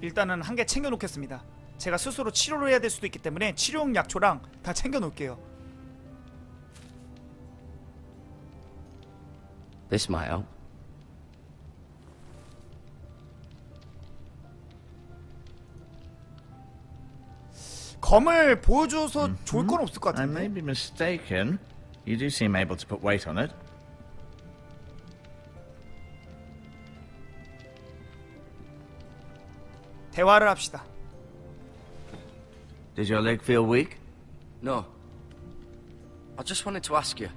일단은 한 개 챙겨 놓겠습니다. 제가 스스로 치료를 해야 될 수도 있기 때문에 치료용 약초랑 다 챙겨 놓을게요. This might help. 검을 보여줘서 좋을 건 없을 것 I may 같은데. be mistaken. You do seem able to put weight on it. 대화를 합시다. Does your leg feel weak? No. I just wanted to ask you.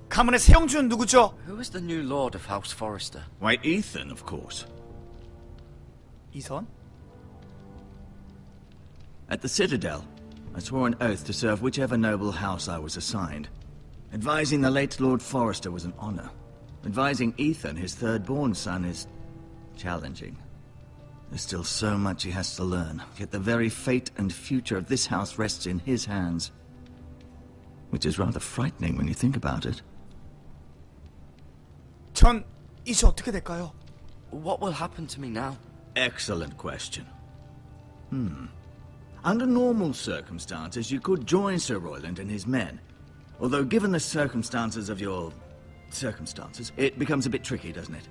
가문의 세영준 누구죠? Who is the new Lord of House Forrester? Why, Ethan, of course. 이선? At the Citadel, I swore an oath to serve whichever noble house I was assigned. Advising the late Lord Forrester was an honor. Advising Ethan, his third-born son, is challenging. There's still so much he has to learn, yet the very fate and future of this house rests in his hands. Which is rather frightening when you think about it. 전 이제 어떻게 될까요? What will happen to me now? Excellent question. Under normal circumstances, you could join Sir Royland and his men. Although given the circumstances of your circumstances, it becomes a bit tricky, doesn't it?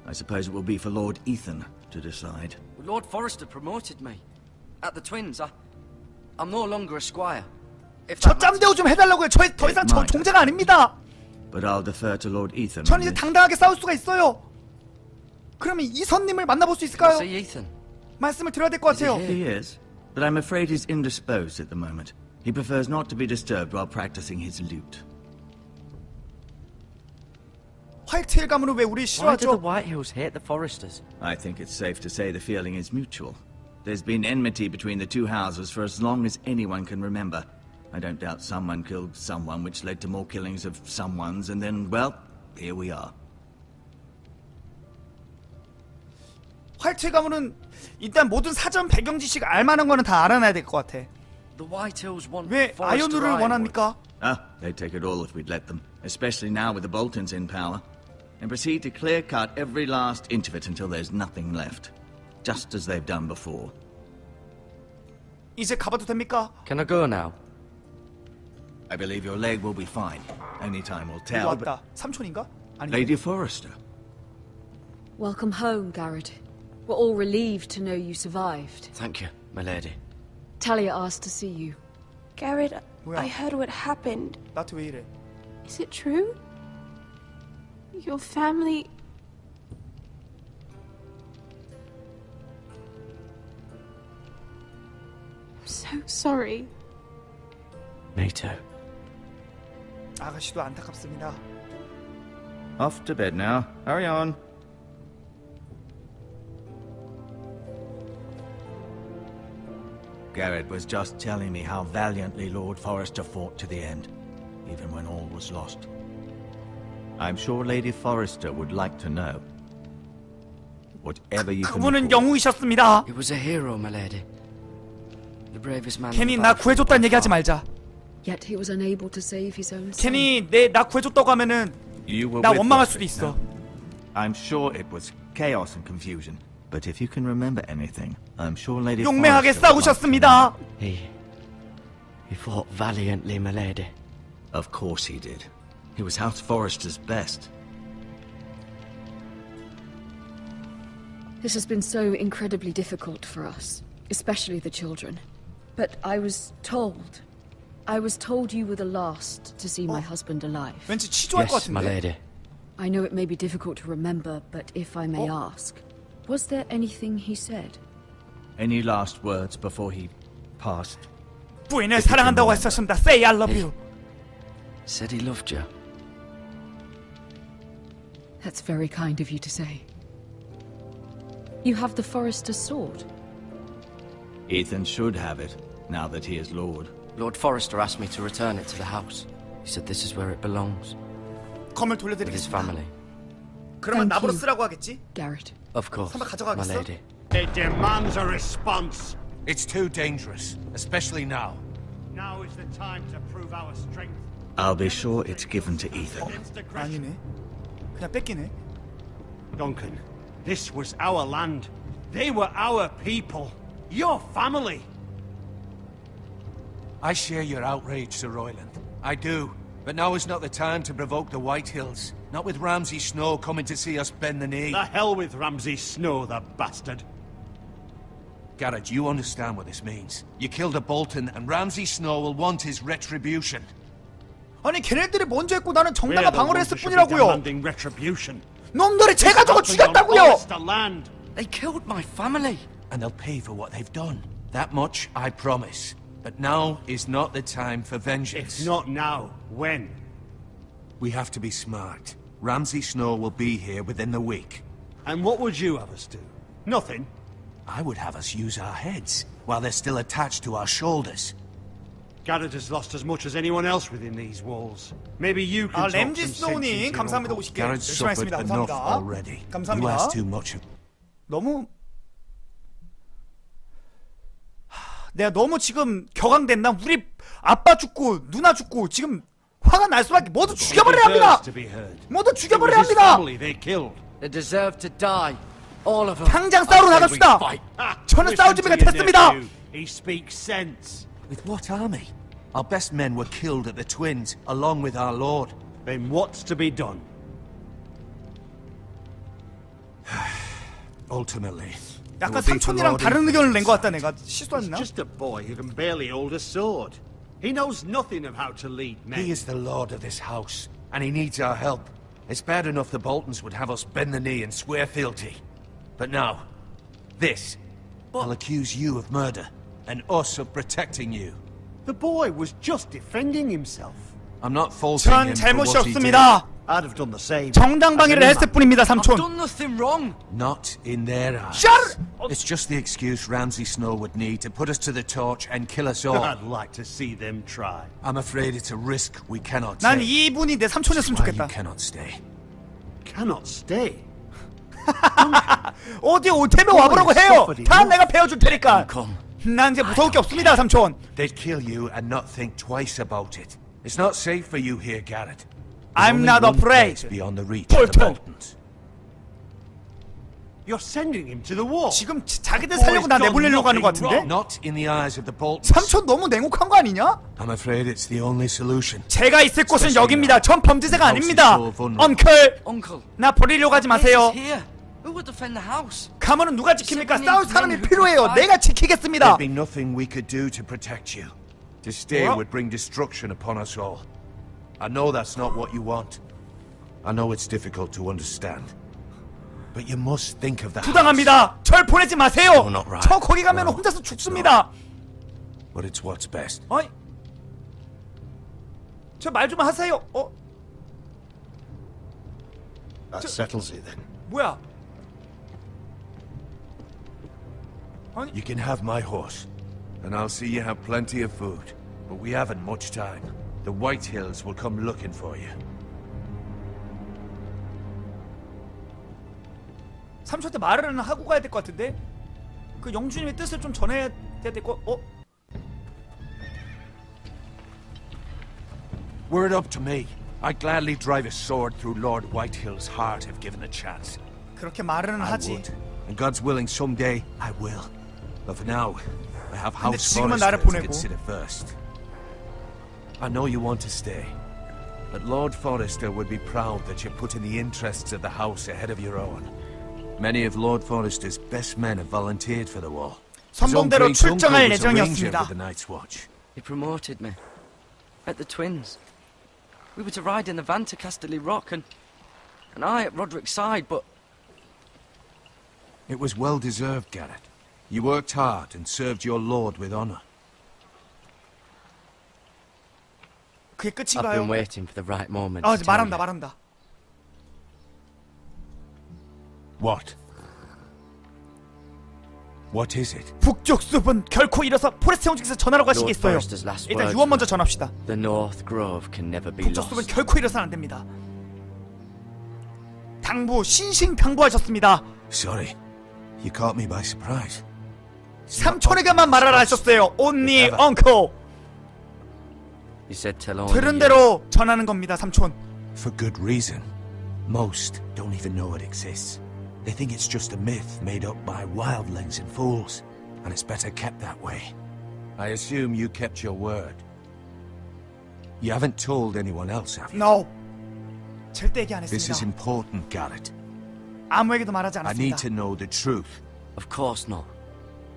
I suppose it will be for Lord Ethan to decide. Lord Forrester promoted me. At the Twins, I'm no longer a squire. If 저 that matters. 짬대우 좀 해달라고요. 더 이상 저 종자가 아닙니다. But I'll defer to Lord Ethan. 전 on 이제 this. 당당하게 싸울 수가 있어요. 그러면 이선님을 만나볼 수 Can I 있을까요? see Ethan? 말씀을 드려야 될 것 Is he 같아요. here? He is, but I'm afraid he's indisposed at the moment. He prefers not to be disturbed while practicing his lute. 화이트힐 가문은 왜 우리 Why do the 싫어하죠? Whitehills hate the Forresters? I think it's safe to say the feeling is mutual. There's been enmity between the two houses for as long as anyone can remember. I don't doubt someone killed someone, which led to more killings of someones, and then, well, here we are. 화이트힐 가문은 일단 모든 사전 배경 지식 알만한 거는 다 알아놔야 될 것 같아. The Whitehills want 왜 Forrester 아이오누를 Ironwood. 원합니까? Ah, they'd take it all if we'd let them, especially now with the Boltons in power, and proceed to clear-cut every last inch of it until there's nothing left, just as they've done before. 이제 가봐도 됩니까? Can I go now? I believe your leg will be fine. Only time will 이거 tell, but... 왔다. 삼촌인가? 아니. Lady Forrester. Welcome home, Garrett. We're all relieved to know you survived. Thank you, my lady. Talia asked to see you. Garrett, 뭐야? I heard what happened. 나한테 왜 이래? Is it true? Your family... I'm so sorry. Me too. 아가씨도 안타깝습니다. Off to bed now. Hurry on. Garrett was just telling me how valiantly Lord Forrester fought to the end, even when all was lost. I'm sure Lady Forrester would like to know. Whatever you can 그분은 recall. 영웅이셨습니다. He was a hero, my lady. The bravest man. 괜히 on the 나 battlefield 구해줬다는 by 얘기하지 far. 말자. Yet he was unable to save his own son. 괜히 나 구해줬다고 하면은 You were 나 with 원망할 us, 수도 있어. no? I'm sure it was chaos and confusion, but if you can remember anything, I'm sure Lady 용맹하게 Forrester would like to 싸우셨습니다. He fought valiantly, my lady. know. Of course he did. He was House Forrester's best. This has been so incredibly difficult for us, especially the children. But I was told you were the last to see my husband alive. 왠지 치조할 것 Yes, my 같은데. lady. I know it may be difficult to remember, but if I may ask, was there anything he said? Any last words before he passed? 부인을 사랑한다고 했었습니다. Say I love you. Said he loved you. That's very kind of you to say. You have the Forester's sword. Ethan should have it, now that he is Lord. Lord Forrester asked me to return it to the house. He said this is where it belongs, 검을 with his 돌려드리겠습니다. family. 그러면 Thank 나보러 you. 쓰라고 하겠지? Garrett. Of course, 선배 my 가져가겠어? lady. It demands a response. It's too dangerous, especially now. Now is the time to prove our strength. I'll be sure it's given to Ethan. 아니네. 그냥 뺏기네. Duncan, this was our land. They were our people. Your family. I share your outrage, Sir Royland. I do. But now is not the time to provoke the Whitehills. Not with Ramsay Snow coming to see us bend the knee. The hell with Ramsay Snow, the bastard. Garrett, you understand what this means. You killed a Bolton, and Ramsay Snow will want his retribution. 아니 걔네들이 먼저 했고 나는 We're 정당한 the 방어를 ones 했을 who should be 뿐이라고요. demanding retribution. 놈들이 제 가족을 This happened on 죽였다고요. Forrester land. They killed my family. And they'll pay for what they've done. That much I promise. But now is not the time for vengeance. It's not now. When? We have to be smart. Ramsay Snow will be here within the week. And what would you have us do? Nothing. I would have us use our heads while they're still attached to our shoulders. Garrett has lost as much as anyone else within these walls. Maybe you can 아 talk some 램지 sense 스노우님 into your 감사합니다. uncle. 50개 Garrett's 열심히 suffered 하겠습니다. enough 감사합니다. already. You 감사합니다. ask too much of... 너무 내가 너무 지금 격앙됐나? 우리 아빠 죽고 누나 죽고 지금 화가 날 수밖에. 모두 He 죽여버려야 합니다. deserves to be heard. 모두 It was 죽여버려야 his 합니다. family they killed. They deserve to die. All of them. 당장 싸우러 I say we 나갑시다. fight. 저는 Listen 싸울 to 준비가 your 됐습니다. nephew. He speaks sense. With what army? Our best men were killed at the Twins, along with our lord. Then what's to be done? Ultimately, 약간 it will be for 삼촌이랑 Lord 다른 의견을 낸 것 Ethan's 같다. 내가 He's 실수했나? just a boy who can barely hold a sword. He knows nothing of how to lead men. He is the lord of this house, and he needs our help. It's bad enough the Boltons would have us bend the knee and swear fealty. But now, this. I'll accuse you of murder, and us of protecting you. The boy was just defending himself. I'm not faulting 전 him for 잘못이 what he did. 없습니다. I'd have done the same. 정당 방위를 As any 했을 man. 뿐입니다. I've 삼촌. done nothing wrong. Not in their eyes. Shut up! It's just the excuse Ramsay Snow would need to put us to the torch and kill us all. I'd like to see them try. I'm afraid it's a risk we cannot 난 take. 이분이 내 삼촌이었으면 Why you 좋겠다. cannot stay. Cannot stay. 어디 오테면 와보라고 해요. 다 내가 배워줄 테니까. Come. 난 이제 무서울 게 없습니다, 삼촌. They'd kill you and not think twice about it. It's not safe for you here, Garrett. I'm There's not only one afraid. place beyond the reach of the Bolton. Boltons. You're sending him to the wall. 지금 자기들 살려고 나 내보내려고 하는 것 같은데? Not in the eyes of the Boltons. 삼촌 너무 냉혹한 거 아니냐? I'm afraid it's the only solution. 제가 있을 곳은 여기입니다. 전 범죄자가 아닙니다. 엉클, Uncle. 나 버리려고 하지 마세요. This is here. Who would defend the house? 가문은 누가 지킵니까? 싸울 사람이 필요해요. 내가 지키겠습니다. There'd be nothing we could do to protect you. To stay What? would bring destruction upon us all. I know that's not what you want. I know it's difficult to understand. But you must think of the house. 부당합니다. 절 보내지 마세요. No, not right. 저 거기 가면 No. 혼자서 죽습니다. But it's what's best. 어이, 저 말 좀 하세요. That settles it then. 뭐야? You can have my horse, and I'll see you have plenty of food. But we haven't much time. The Whitehills will come looking for you. 삼촌한테 말을 하고 가야 될 것 같은데? 그 영주님의 뜻을 좀 전해야 될 거. Were it up to me, I'd gladly drive a sword through Lord Whitehill's heart if given a chance. 그렇게 말은 I 하지. would. And God's willing someday I will. But for now, I have 근데 House 지금은 Forrester 나를 to 보내고. consider first. I know you want to stay, but Lord Forrester would be proud that you're putting the interests of the house ahead of your own. Many of Lord Forrester's best men have volunteered for the war. His own 선봉대로 great uncle 출정할 was a ranger 예정이었습니다. with the Night's Watch. He promoted me. At the Twins. We were to ride in the van to Casterly Rock and I at Roderick's side, but It was well deserved, Garrett. You worked hard and served your lord with honor. 그게 I've 끝인가요? been waiting for the right moment. 아, to tell 말한다, you. 말한다. What? What is it? 북쪽 숲은 결코 잃어서 포레스트 형제께서 전하라고 하신 게 Lord 있어요. Forrester's last 일단 words 유언 먼저 were, 전합시다. The North Grove can never be 북쪽 숲은 lost. 결코 잃어서는 안 됩니다. 당부 신신당부하셨습니다. Sorry. You caught me by surprise. 삼촌에게만 말하라 하셨어요. Only uncle. You said tell only 들은 you. 대로 전하는 겁니다, 삼촌. For good reason. Most don't even know it exists. They think it's just a myth made up by wildlings and fools, and it's better kept that way. I assume you kept your word. You haven't told anyone else, have you? No. 절대 얘기 안 This is 했습니다. important, Garrett. 아무에게도 말하지 I need to 않았습니다. know the truth. Of course not.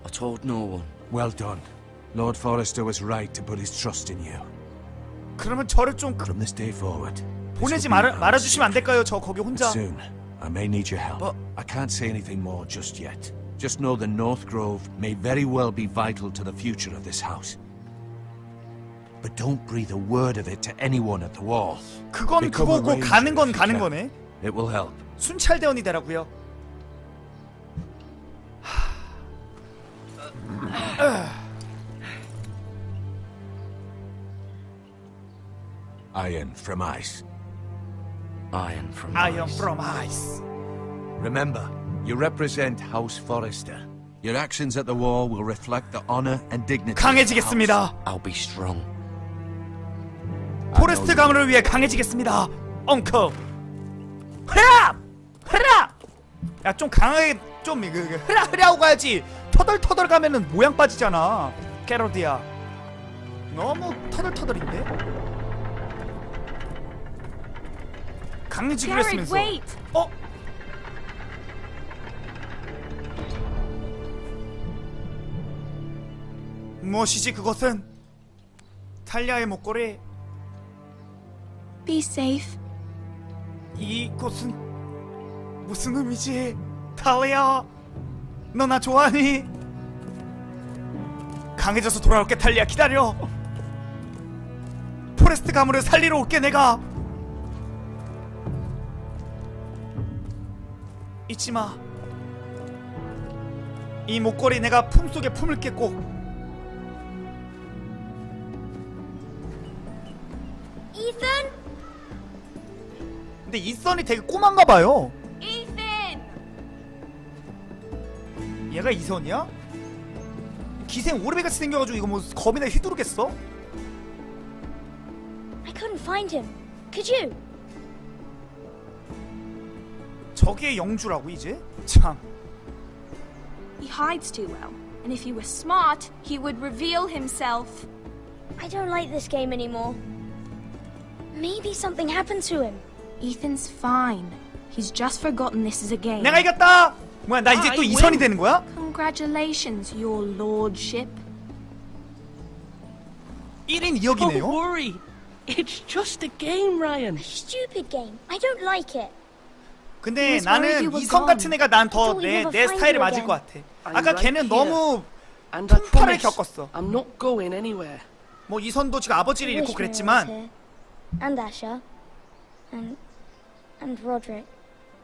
I told no one. Well done. Lord Forrester was right to put his trust in you. 그러면 저를 좀 From this day forward, 보내지 말아주시면 안 될까요? 저 거기 혼자. Soon, I may need your help. But I can't say anything more just yet. Just know the North Grove may very well be vital to the future of this house. But don't breathe a word of it to anyone at the wall. 그건 Become a 그거고 ranger 가는 건 if you 가는 can. 거네. It will help. 순찰대원이 되라고요. Iron from ice. Iron from Iron ice. from ice. Remember, you represent House Forrester. Your actions at the wall will reflect the honor and dignity of the house. 강해지겠습니다. I'll be strong. 포레스트 가문을 위해 강해지겠습니다. 엉커. 흐라! 흐라! 야, 좀 강하게 좀 흐라 흐라고 가야지. 터덜터덜 가면은 모양 빠지잖아. 게러드야. 너무 터덜터덜인데? 강해지기로 Garrett, 했으면서. wait! 어? 무엇이지 그것은? 탈리아의 목걸이. Be safe. 이곳은 무슨 의미지? 탈리아, 너 나 좋아하니? 강해져서 돌아올게. 탈리아 기다려. 포레스트 가문을 살리러 올게 내가. 잊지마. 이 목걸이 내가 품속에 품을게 꼭. Ethan? 근데 이선이 되게 꼬만가봐요. Ethan! 얘가 이선이야? 기생 오르베같이 생겨가지고 이거 뭐 검이나 휘두르겠어? I couldn't find him. Could you? 저게 영주라고 이제? 참. He hides too well. And if he were smart, he would reveal himself. I don't like this game anymore. Maybe something happened to him. Ethan's fine. He's just forgotten this is a game. 내가 이겼다! 뭐야 나 이제 또 이선이 되는 거야? Congratulations, your lordship. 1인 2역이네요? Don't worry. It's just a game, Ryan. Stupid game. I don't like it. 근데 was worried 나는 you were 이선 같은 gone. 애가 난 더 I thought we 내 never 내 find 스타일에 you 맞을 again. 것 같아. I'm 아까 right 걔는 here. 너무 And I 풍파를 promise 겪었어. I'm not going anywhere. 뭐 이선도 지금 아버지를 I 잃고 wish 그랬지만 Mira was here. And Asher. And Roderick.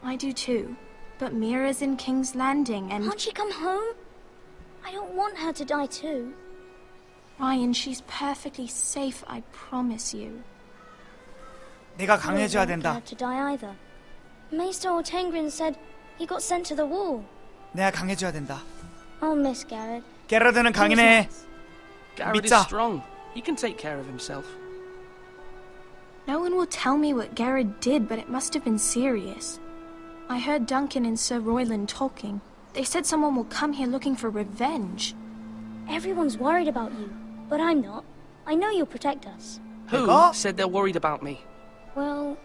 I do too. But Mira's in King's Landing and Can't she come home? I don't want her to die too. Ryan, she's perfectly safe, I promise you. 내가 I don't 강해져야 want 된다. her to die either. Maester Ortengrin said he got sent to the wall. 내가 강해져야 된다. I'll miss Garrett. 게러드는 강이네. Garrett is 믿자. strong. He can take care of himself. No one will tell me what Garrett did, but it must have been serious. I heard Duncan and Sir Royland talking. They said someone will come here looking for revenge. Everyone's worried about you, but I'm not. I know you'll protect us. Who 내가? said they're worried about me? Well,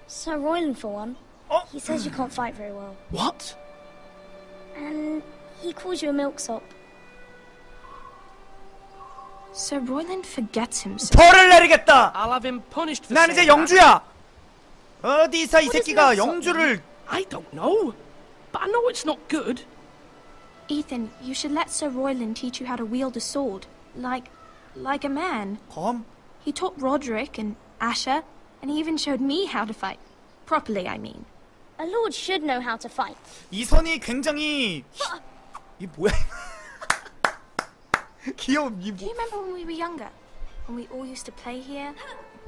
Sir Royland for one. Oh. He says you can't fight very well. What? And he calls you a milksop. Sir Royland forgets himself. 벌을 내리겠다. I'll have him punished for 난 이제 saying that. 영주야. 어디서 이 What is 새끼가 milksop? 영주를 I don't know. But I know it's not good. Ethan, you should let Sir Royland teach you how to wield a sword. Like a man. 검? He taught Roderick and Asher, and he even showed me how to fight. Properly, I mean. A lord should know how to fight. 이선이 굉장히 이 뭐야? 귀여운 이 Do you remember when we were younger? When we all used to play here?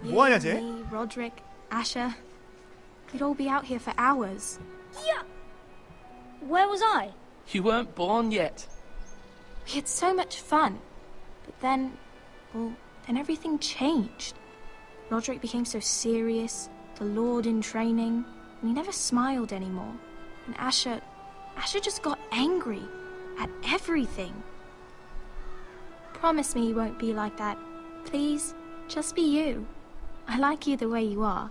You, 뭐하냐 쟤? me, Roderick, Asher. We'd all be out here for hours. Yeah. Where was I? You weren't born yet. We had so much fun. But then, well, then everything changed. Roderick became so serious, the Lord in training, and he never smiled anymore. And Asher, Asher just got angry at everything. Promise me you won't be like that. Please, just be you. I like you the way you are.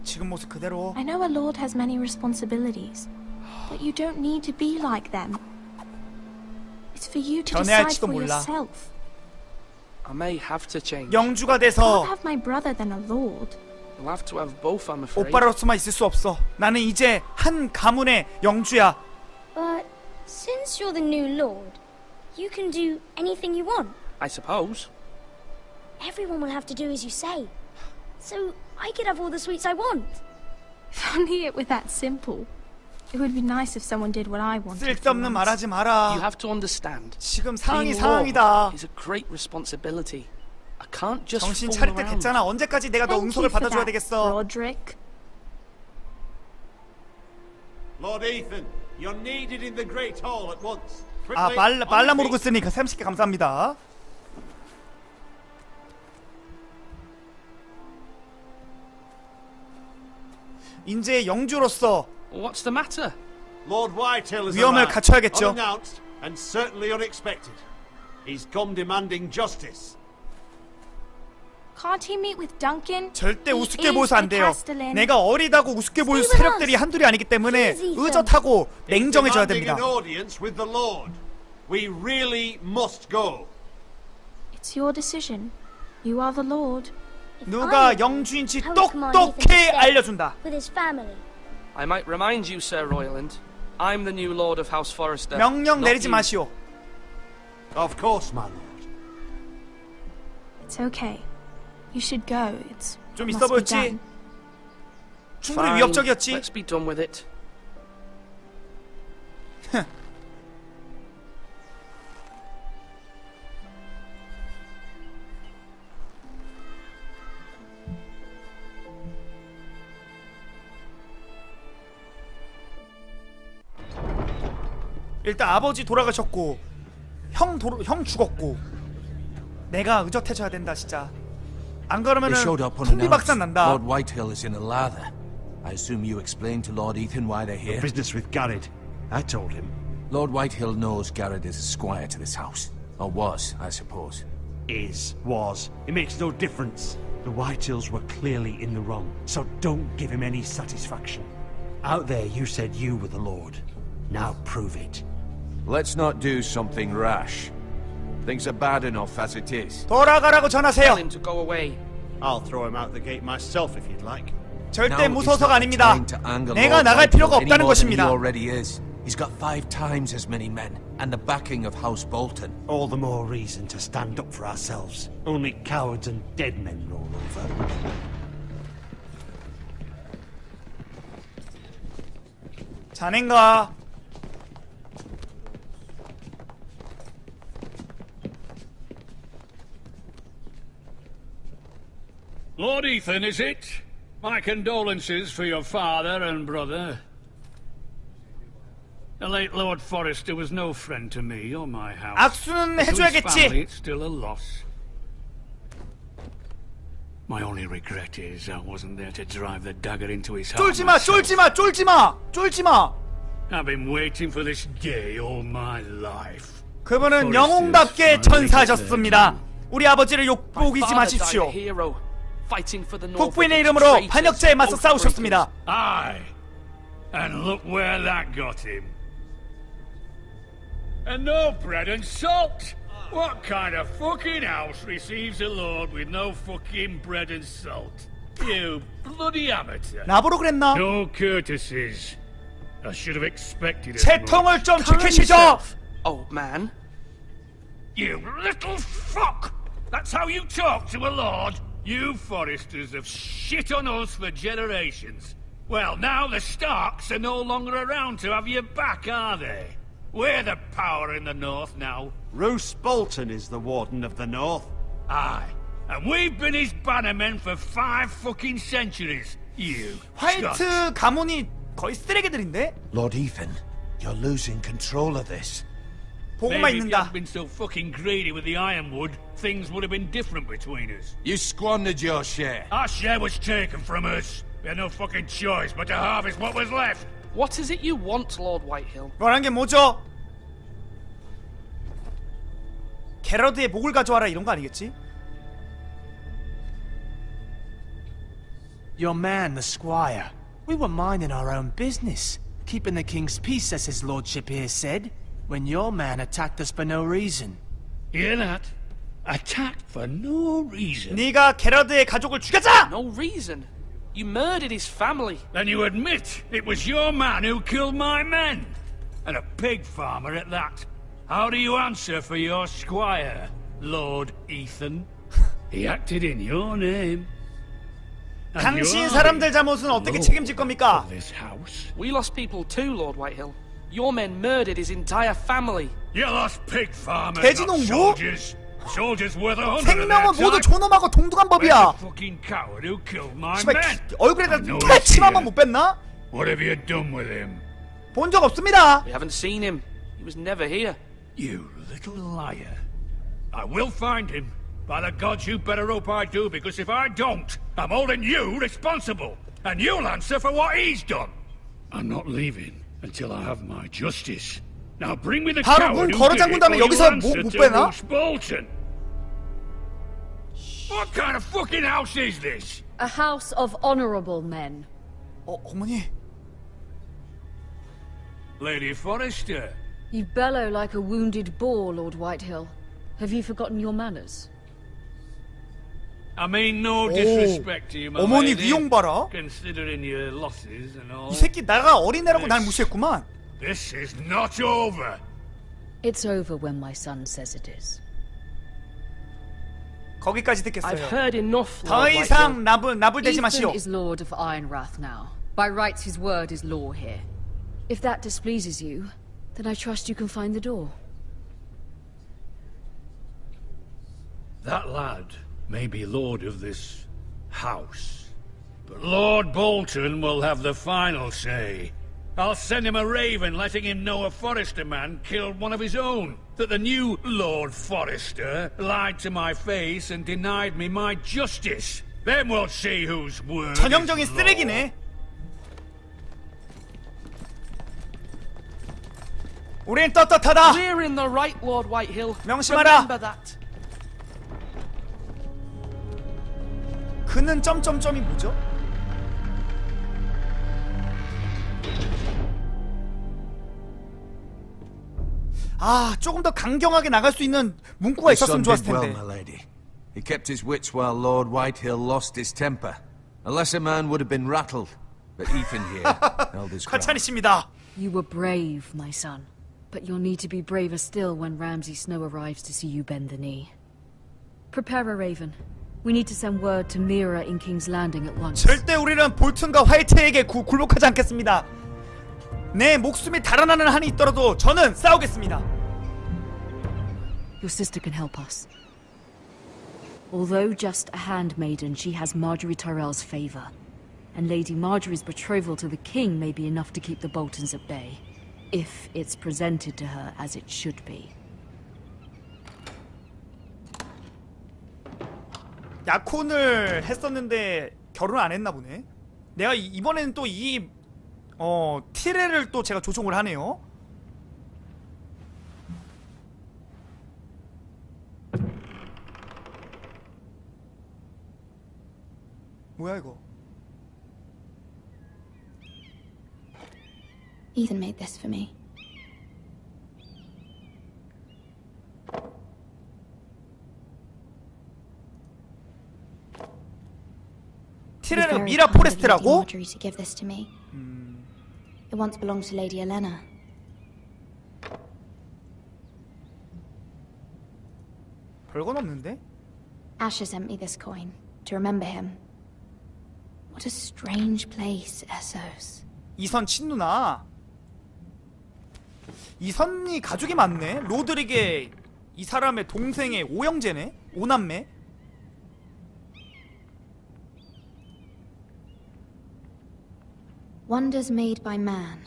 지금 모습 그대로. I know a lord has many responsibilities, but you don't need to be like them. It's for you to decide 변해할지도 for 몰라. yourself. I may have to change. 영주가 I'll 돼서 have my brother than a lord. You'll have to have both, I'm afraid. 오빠로서만 있을 수 없어. 나는 이제 한 가문의 영주야. But since you're the new lord, you can do anything you want. I suppose. Everyone will have to do as you say. So I could have all the sweets I want. If only it were that simple. It would be nice if someone did what I wanted. for 쓸데없는 once. 말하지 You 마라. have to understand. 지금 상황이 Being 상황이다. lord is a great responsibility. I can't just 정신 fool 차릴 때 around. 됐잖아. 언제까지 내가 너 Thank 응석을 you for 받아줘야 that, 되겠어. Roderick. Lord Ethan, you're needed in the Great Hall at once. 아, Quickly, 말라 on 모르고 your feet. 쓰니까 30개 감사합니다. 이제 영주로서 What's the matter? Lord Whitehill is 위험을 arrived, 갖춰야겠죠. unannounced and certainly unexpected. He's come demanding justice. Can't he meet with Duncan? 절대 He 우습게 is 보여서 안 the 돼요. castellan. 내가 어리다고 우습게 보일 Stay with 세력들이 us. 한둘이 아니기 때문에 Please, Ethan. 의젓하고 냉정해져야 Demanding 됩니다. an audience with the Lord. We really must go. It's your decision. You are the Lord. If I 누가 were 영주인지 I would command Ethan to 똑똑히 stay 알려준다. with his family. I might remind you, Sir Royland. I'm the new Lord of House Forrester. 명령 not 내리지 you. 마시오. Of course, my lord. It's okay. You should go. It's 좀 what 있어 must be 보였지? done. 충분히 Fine. 위협적이었지? Let's be done with it. 일단 아버지 돌아가셨고 형 죽었고 내가 의젓해져야 된다 진짜. 안 They 그러면은 showed up 풍비박산 unannounced. 난다. Lord Whitehill is in a lather. I assume you explained to Lord Ethan why they're here? Business with Garrett. I told him. Lord Whitehill knows Garrett is a squire to this house. Or was, I suppose. Was. It makes no difference. The Whitehills were clearly in the wrong, so don't give him any satisfaction. Out there you said you were the Lord. Now prove it. Let's not do something rash. Things are bad enough as it is. 돌아가라고 Tell 전하세요. him to go away. I'll throw him out the gate myself if you'd like. 절대 Now is 무서워서가 not the 아닙니다. time to anger 내가 Lord 나갈 필요가 Whitehill any 없다는 more than he 것입니다. already is. He's got 5 times as many men, and the backing of House Bolton. All the more reason to stand up for ourselves. Only cowards and dead men roll over. 자넨가. Lord Ethan, is it? My condolences for your father and brother. The late Lord Forrester was no friend to me or my house. 악수는 But to his family, 해줘야겠지. it's still a loss. My only regret is I wasn't there to drive the dagger into his heart 쫄지마, myself. 쫄지마, 쫄지마, 쫄지마. I've been waiting for this day all my life. 그분은 영웅답게 전사하셨습니다. 우리 아버지를 욕보이지 Father died 마십시오. a hero, fighting for the North 국부인의 against 이름으로 traitors, 반역자에 맞서 oath 싸우셨습니다. Aye. And look where that got him. And no bread and salt. What kind of fucking house receives a lord with no fucking bread and salt? You bloody amateur. 나보러 그랬나? No courtesies. I should have expected it. 채통을 좀 Calm 지키시죠. yourself, old man. You little fuck! That's how you talk to a lord? You Foresters have shit on us for generations. Well, now the Starks are no longer around to have your back, are they? We're the power in the north now. Roose Bolton is the Warden of the North. Aye. And we've been his bannermen for 5 fucking centuries. You Scots. 화이트 가문이 거의 쓰레기들인데? Lord Ethan, you're losing control of this. 보고만 Maybe if you 있는다. hadn't been so fucking greedy with the ironwood, things would have been different between us. You squandered your share. Our share was taken from us. We had no fucking choice but to harvest what was left. What is it you want, Lord Whitehill? 원하는 게 뭐죠? 게러드의 목을 가져와라 이런 거 아니겠지? Your man, the squire. We were minding our own business, keeping the king's peace, as his lordship here said, when your man attacked us for no reason. Hear that? Attacked for no reason. 네가 게러드의 가족을 죽였잖아! No reason. You murdered his family. Then you admit it was your man who killed my men, and a pig farmer at that. How do you answer for your squire, Lord Ethan? He acted in your name. 당신 사람들 잘못은 어떻게 책임질 겁니까? We lost people too, Lord Whitehill. Your men murdered his entire family. You lost pig farmers, 돼지농부? not soldiers. Soldiers worth 100 생명은 of their 모두 time. 존엄하고 동등한 Where's 법이야. the fucking coward who killed my 씨발 men? 얼굴에다 No 침 한 번 idea. 못 뺐나? What have you done with him? 본 적 없습니다. We haven't seen him. He was never here. You little liar. I will find him. By the gods, you better hope I do, because if I don't, I'm holding you responsible. And you'll answer for what he's done. I'm not leaving until I have my justice. Now bring me the 바로 coward 문 who 걸어 did 잠근 it, 다음에 or 여기서 you'll 못 answer to 빼나? Roose Bolton. What kind of fucking house is this? A house of honorable men. 어머니. Lady Forrester. You bellow like a wounded boar, Lord Whitehill. Have you forgotten your manners? I mean no disrespect to you, my 어머니 lady. 위용 봐라. Considering your losses and all. 이 새끼 나가 어린애라고 날 무시했구만. This is not over. It's over when my son says it is. 거기까지 I've 듣겠어요. heard enough, 더 Lord 이상 Whitehill. 나불대지 마시오. Ethan is Lord of Ironrath now. By rights, his word is law here. If that displeases you, then I trust you can find the door. That lad may be lord of this house, but Lord Bolton will have the final say. I'll send him a raven letting him know a Forrester man killed one of his own. That the new Lord Forrester lied to my face and denied me my justice. Then we'll see whose word 전형적인 is law. 쓰레기네. 우린 떳떳하다. We're in the right, Lord Whitehill. 명심하라. Remember that. 그는 점점점이 뭐죠? 아, 조금 더 강경하게 나갈 수 있는 문구가 His 있었으면 son 좋았을 did well, 텐데. my lady. He kept his wits while Lord Whitehill lost his temper. A lesser man would have been rattled, but Ethan here held his ground. 과찬이십니다. You were brave, my son. But you'll need to be braver still when Ramsay Snow arrives to see you bend the knee. Prepare a raven. We need to send word to Mira in King's Landing at once. 절대 우리는 볼튼과 화이트에게 굴복하지 않겠습니다. 내 목숨이 달아나는 한이 있더라도 저는 싸우겠습니다. Your sister can help us. Although just a handmaiden, she has Marjorie Tyrell's favor. And Lady Marjorie's betrothal to the king may be enough to keep the Boltons at bay. If it's presented to her as it should be. 약혼을 했었는데 결혼 안 했나 보네. 내가 이번에는 또 이 티레를 또 제가 조종을 하네요. 뭐야 이거? Ethan made this for me. 티레는 미라 포레스트라고? Marjorie to give this to me. It once belonged to Lady Elena. 별건 없는데? Asher sent me this coin to remember him. What a strange place, Essos. 이선 친누나. 이선이 가족이 많네. 로드릭의 이 사람의 동생의 오형제네. 오남매. Wonders made by man,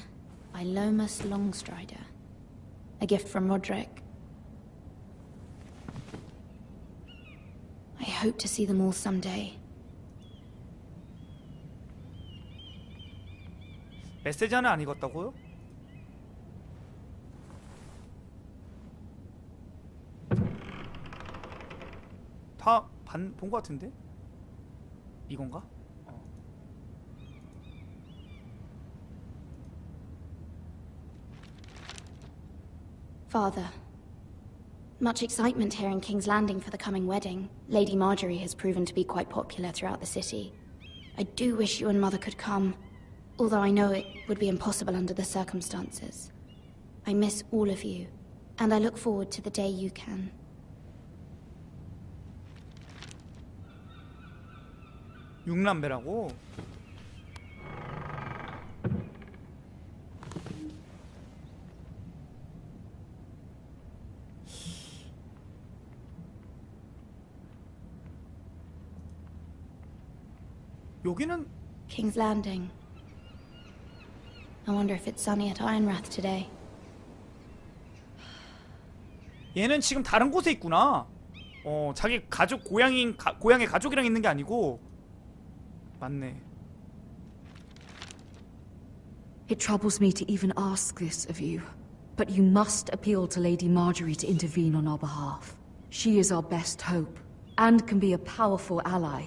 by Lomas Longstrider. A gift from Roderick. I hope to see them all someday. 메시지 하나 안 읽었다고요? 다 본 것 같은데? 이건가? Father, much excitement here in King's Landing for the coming wedding. Lady Marjorie has proven to be quite popular throughout the city. I do wish you and Mother could come, although I know it would be impossible under the circumstances. I miss all of you, and I look forward to the day you can. 육남매라고? 여기는 King's Landing. I wonder if it's sunny at Ironrath today. 얘는 지금 다른 곳에 있구나. 자기 가족 고향의 가족이랑 있는 게 아니고. 맞네. It troubles me to even ask this of you, but you must appeal to Lady Marjorie to intervene on our behalf. She is our best hope, and can be a powerful ally,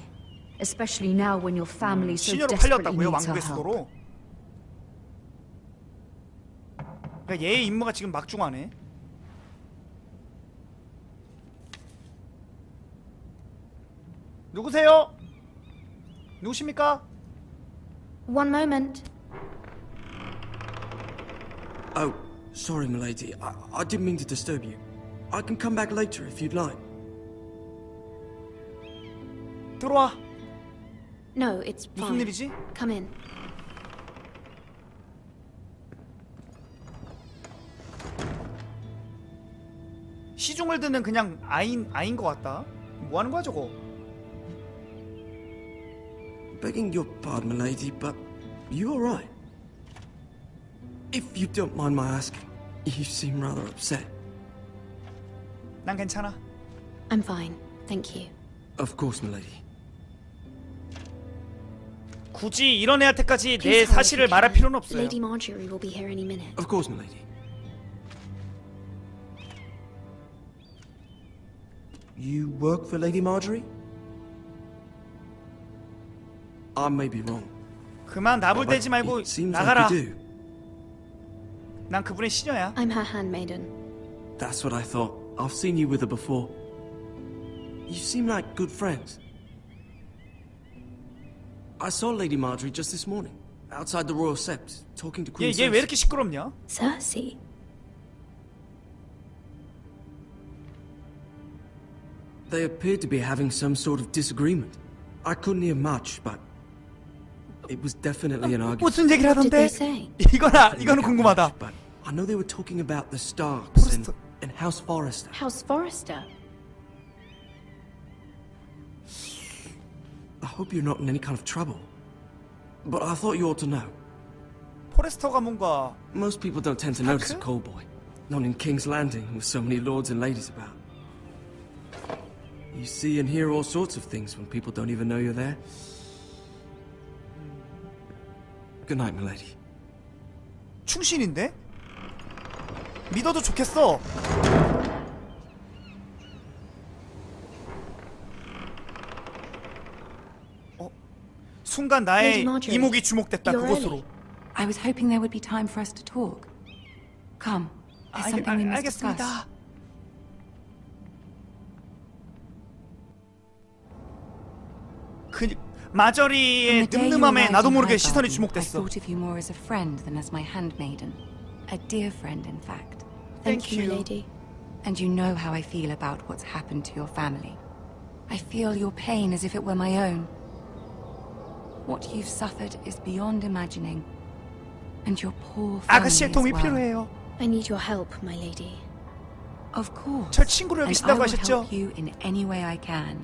especially now when your family so 시녀로 desperately 팔렸다고요? needs her 왕국의 help. 수도로? 그러니까 얘의 임무가 지금 막중하네. 누구세요? 누구십니까? One moment. Oh, sorry, milady. I didn't mean to disturb you. I can come back later if you'd like. 들어와. No, it's 무슨 fine. 일이지? Come in. 시중을 듣는 그냥 아인 것 같다. 뭐 하는 거야 저거? Begging your pardon, milady, but you all right? If you don't mind my asking, you seem rather upset. 난 괜찮아. I'm fine, thank you. Of course, milady. 굳이 이런 애한테까지 내 Please hurry 사실을 if you 말할 can. 필요는 없어요. Lady Marjorie will be here any minute. Of course, milady. You work for Lady Marjorie? I may be wrong. 그만 나불대지 말고 It seems 나가라. like you do. 난 그분의 시녀야. I'm her handmaiden. That's what I thought. I've seen you with her before. You seem like good friends. I saw Lady Marjorie just this morning, outside the Royal Sept, talking to Queen 얘 왜 이렇게 시끄럽냐? Cersei? They appeared to be having some sort of disagreement. I couldn't hear much, but it was definitely an argument. 무슨 얘기를 What did 하던데? they say? 이거는 궁금하다. But I know they were talking about the Starks and House Forrester. House Forrester? I hope you're not in any kind of trouble. But I thought you ought to know. 포레스터가 뭔가 Most people don't tend to notice a call boy. Not in King's Landing with so many lords and ladies about. You see and hear all sorts of things when people don't even know you're there. Good night, milady. 충신인데? 믿어도 좋겠어. 순간 나의 Lady Marjorie, 이목이 주목됐다. you're 그곳으로. early. I was hoping there would be time for us to talk. Come, there's something we must discuss. 알겠습니다. 마저리의 늠름함에 나도 모르게 시선이 I 주목됐어. thought of you more as a friend than as my handmaiden. A dear friend, in fact. Thank you, milady. And you know how I feel about what's happened to your family. I feel your pain as if it were my own. What you've suffered is beyond imagining. And your poor family 아가씨의 as 도움이 well. 필요해요. I need your help, my lady. Of course. 절 친구로 And I 여기신다고 will 하셨죠? help you in any way I can.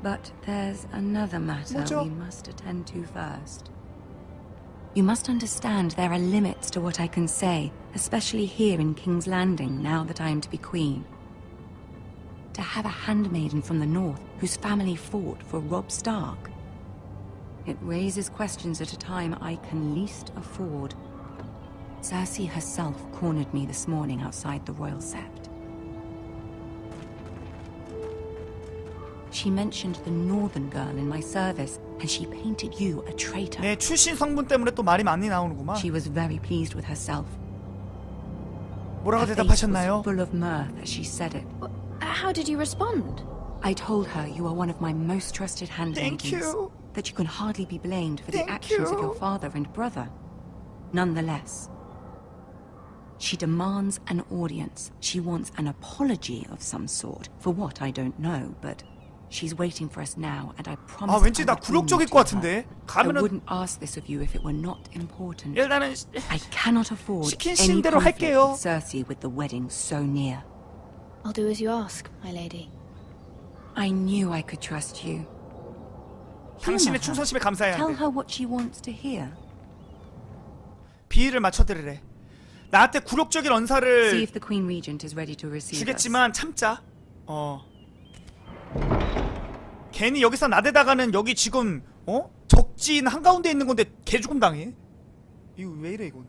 But there's another matter 뭐죠? we must attend to first. You must understand there are limits to what I can say, especially here in King's Landing, now that I am to be queen. To have a handmaiden from the north whose family fought for Robb Stark. It raises questions at a time I can least afford. Cersei herself cornered me this morning outside the royal sept. She mentioned the northern girl in my service, and she painted you a traitor. 내 출신 성분 때문에 또 말이 많이 나오는구만. She was very pleased with herself. 뭐라고 Her face was 대답하셨나요? full of mirth as she said it. How did you respond? I told her you are one of my most trusted Thank handmaidens. you. That you can hardly be blamed for the Thank actions of you. your father and brother. Nonetheless, she demands an audience. She wants an apology of some sort. For what, I don't know, but she's waiting for us now, and I promise 아 왠지 I 나 would bring 굴욕적일 you 것 to her. 같은데. I 가면은 wouldn't ask this of you if it were not important. 일단은 I cannot afford 시킨 any 대로 conflict 할게요. with Cersei with the wedding so near. I'll do as you ask, my lady. I knew I could trust you. Humor 당신의 her. 충성심에 감사해야 Tell 돼. her what she wants to hear. 비위를 맞춰드리래. 나한테 굴욕적인 See 언사를 if the Queen Regent is ready to receive us. 주겠지만 참자. 괜히 여기서 나대다가는 여기 지금 적진 한가운데 있는 건데 개죽음 당해. 이거 왜 이래 이건.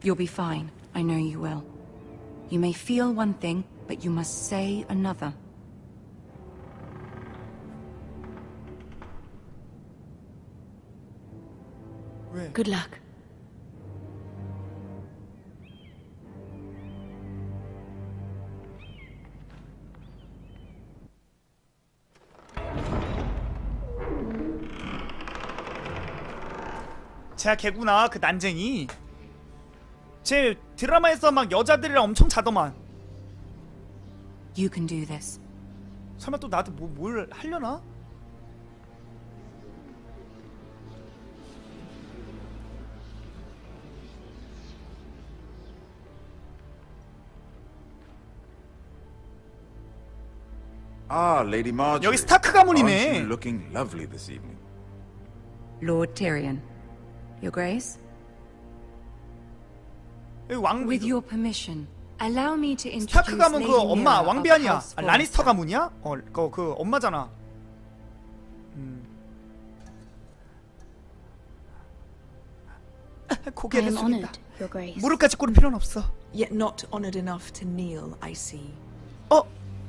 You'll be fine. I know you will. You may feel one thing, but you must say another. 왜? Good luck. 제가 개구나 그 난쟁이. 제 드라마에서 막 여자들이랑 엄청 자더만. You can do this. 설마 또 나한테 뭘 하려나? Ah, Lady Marjorie. 여기 스타크 가문이네. Aren't you looking lovely this evening? Lord Tyrion. Your Grace? 여기 왕 With your permission, allow me to introduce 스타크 가문 그 Lady 엄마 Mira 왕비 of 아니야? House 아, 라니스터 Forrester. 가문이야? 그 엄마잖아. I 고개를 am 숙인다. honored, Your Grace. 무릎까지 꿇을 필요는 없어. Yet not honored enough to kneel, I see.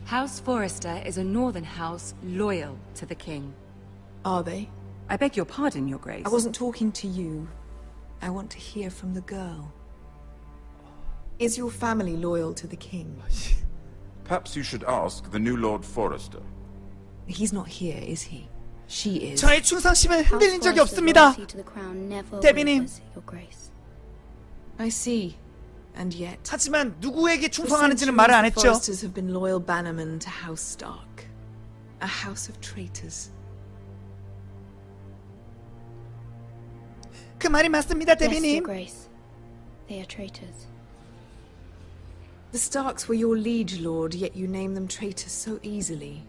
House Forrester is a northern house loyal to the king. Are they? I beg your pardon, Your Grace. I wasn't talking to you. I want to hear from the girl. Is your family loyal to the king? Perhaps you should ask the new Lord Forrester. He's not here, is he? She is. 저의 충성심은 흔들린 적이 없습니다. 데비님. I see. And yet. 하지만 누구에게 충성하는지는 말을 안 The 했죠. Forresters have been loyal bannermen to House Stark. A house of traitors. 그 말이 맞습니다, Yes, Your 데비님. Grace. They are traitors. The Starks were your liege lord, yet you name them traitors so easily.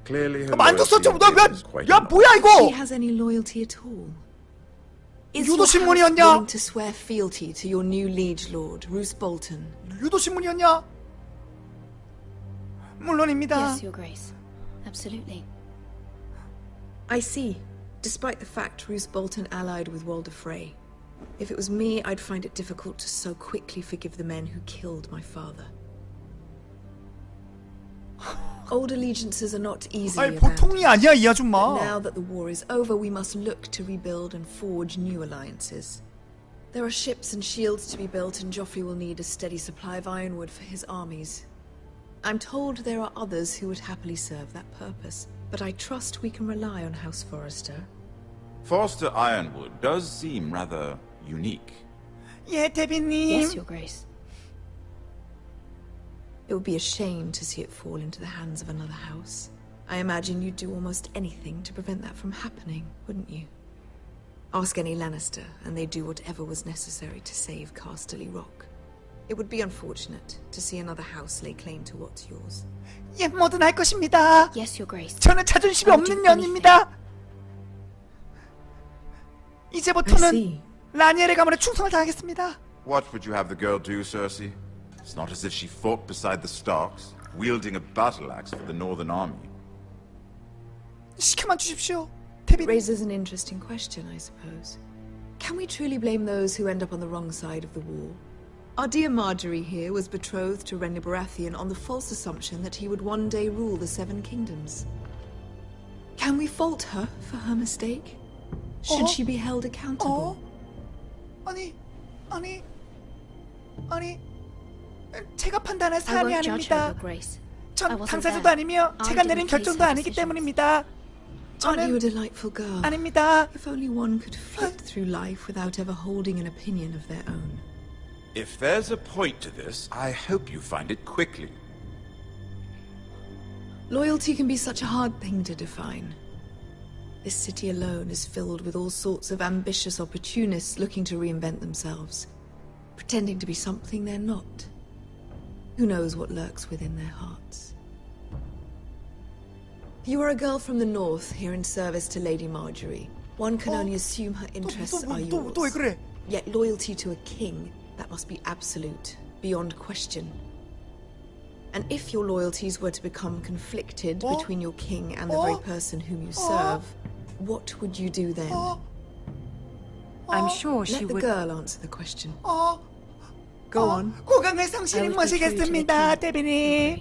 Clearly her 만졌어 loyalty 좀. and faith is quite 야 enough. 뭐야 If she 이거? has any loyalty at all. Is 유도 your house 신문이었냐? willing to swear fealty to your new liege lord, Roose Bolton? 유도 신문이었냐? 물론입니다. Yes, Your Grace. Absolutely. I see. Despite the fact Roose Bolton allied with Walder Frey. If it was me, I'd find it difficult to so quickly forgive the men who killed my father. Old allegiances are not easily 아니 보통이 아니야 이 But 아줌마. now that the war is over, we must look to rebuild and forge new alliances. There are ships and shields to be built, and Joffrey will need a steady supply of ironwood for his armies. I'm told there are others who would happily serve that purpose, but I trust we can rely on House Forrester. Forrester Ironwood does seem rather unique. 예, 데비님. Yes, Your Grace. It would be a shame to see it fall into the hands of another house. I imagine you'd do almost anything to prevent that from happening, wouldn't you? Ask any Lannister, and they'd do whatever was necessary to save Casterly Rock. It would be unfortunate to see another house lay claim to what's yours. 예, 뭐든 할 것입니다. Yes, Your Grace. 저는 자존심이 없는 년입니다. 이제부터는 라니엘의 가문에 충성을 다하겠습니다. What would you have the girl do, Cersei? It's not as if she fought beside the Starks, wielding a battle axe for the Northern Army. 시켜만 주십시오. It raises an interesting question, I suppose. Can we truly blame those who end up on the wrong side of the wall? Our dear Marjorie here was betrothed to Renly Baratheon on the false assumption that he would one day rule the Seven Kingdoms. Can we fault her for her mistake? Should she be held accountable? 아니, 제가 판단할 사안이 아닙니다. 전 당사자도 아니며 제가 내린 결정도 아니기 때문입니다. Aren't you a delightful girl? 아닙니다. If only one could float through life without ever holding an opinion of their own. If there's a point to this, I hope you find it quickly. Loyalty can be such a hard thing to define. This city alone is filled with all sorts of ambitious opportunists looking to reinvent themselves, pretending to be something they're not. Who knows what lurks within their hearts? You are a girl from the north, here in service to Lady Marjorie. One can only assume her interests are yours. 왜 그래? Yet loyalty to a king, that must be absolute, beyond question. And if your loyalties were to become conflicted between your king and the very person whom you serve, what would you do then? I'm sure she Let the would... girl answer the question. Go on. 고강을 성실히 모시겠습니다, 대비님.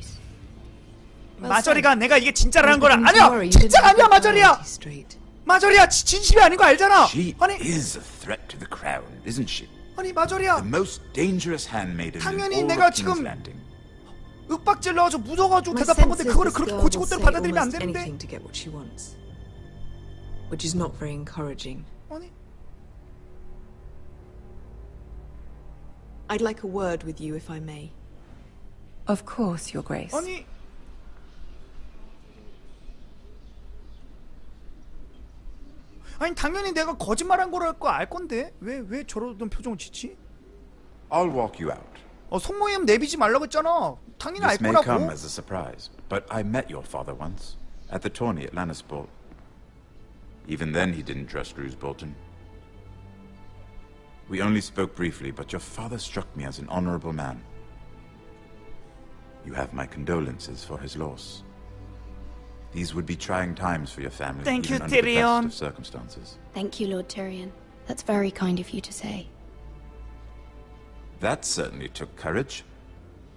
마저리가 내가 이게 진짜라는 걸 아니야! 진짜 아니야, 마저리야! 마저리야, 진심이 아닌 거 알잖아! She is a threat to the crown, isn't she? 아니, 마저리야! The most dangerous handmaiden in 당연히 all 내가 of King's 지금 Landing. 윽박질러가지고 무서워가지고 대답한 건데 그거를 그렇게 고치고대로 받아들이면 안 되는데. Anything to get what she wants, which is not very encouraging. 아니. I'd like a word with you, if I may. Of course, Your Grace. 아니. 아니 당연히 내가 거짓말한 거랄 거 알 건데 왜 저러던 표정을 짓지? I'll walk you out. 속모임 내비지 말라고 했잖아. 당연히 알 This may come 거라고. as a surprise, but I met your father once at the tourney at Lannisport. Even then, he didn't trust Roose Bolton. We only spoke briefly, but your father struck me as an honorable man. You have my condolences for his loss. These would be trying times for your family, Thank even you, under the best Tyrion. of circumstances. Thank you, Lord Tyrion. That's very kind of you to say. That certainly took courage.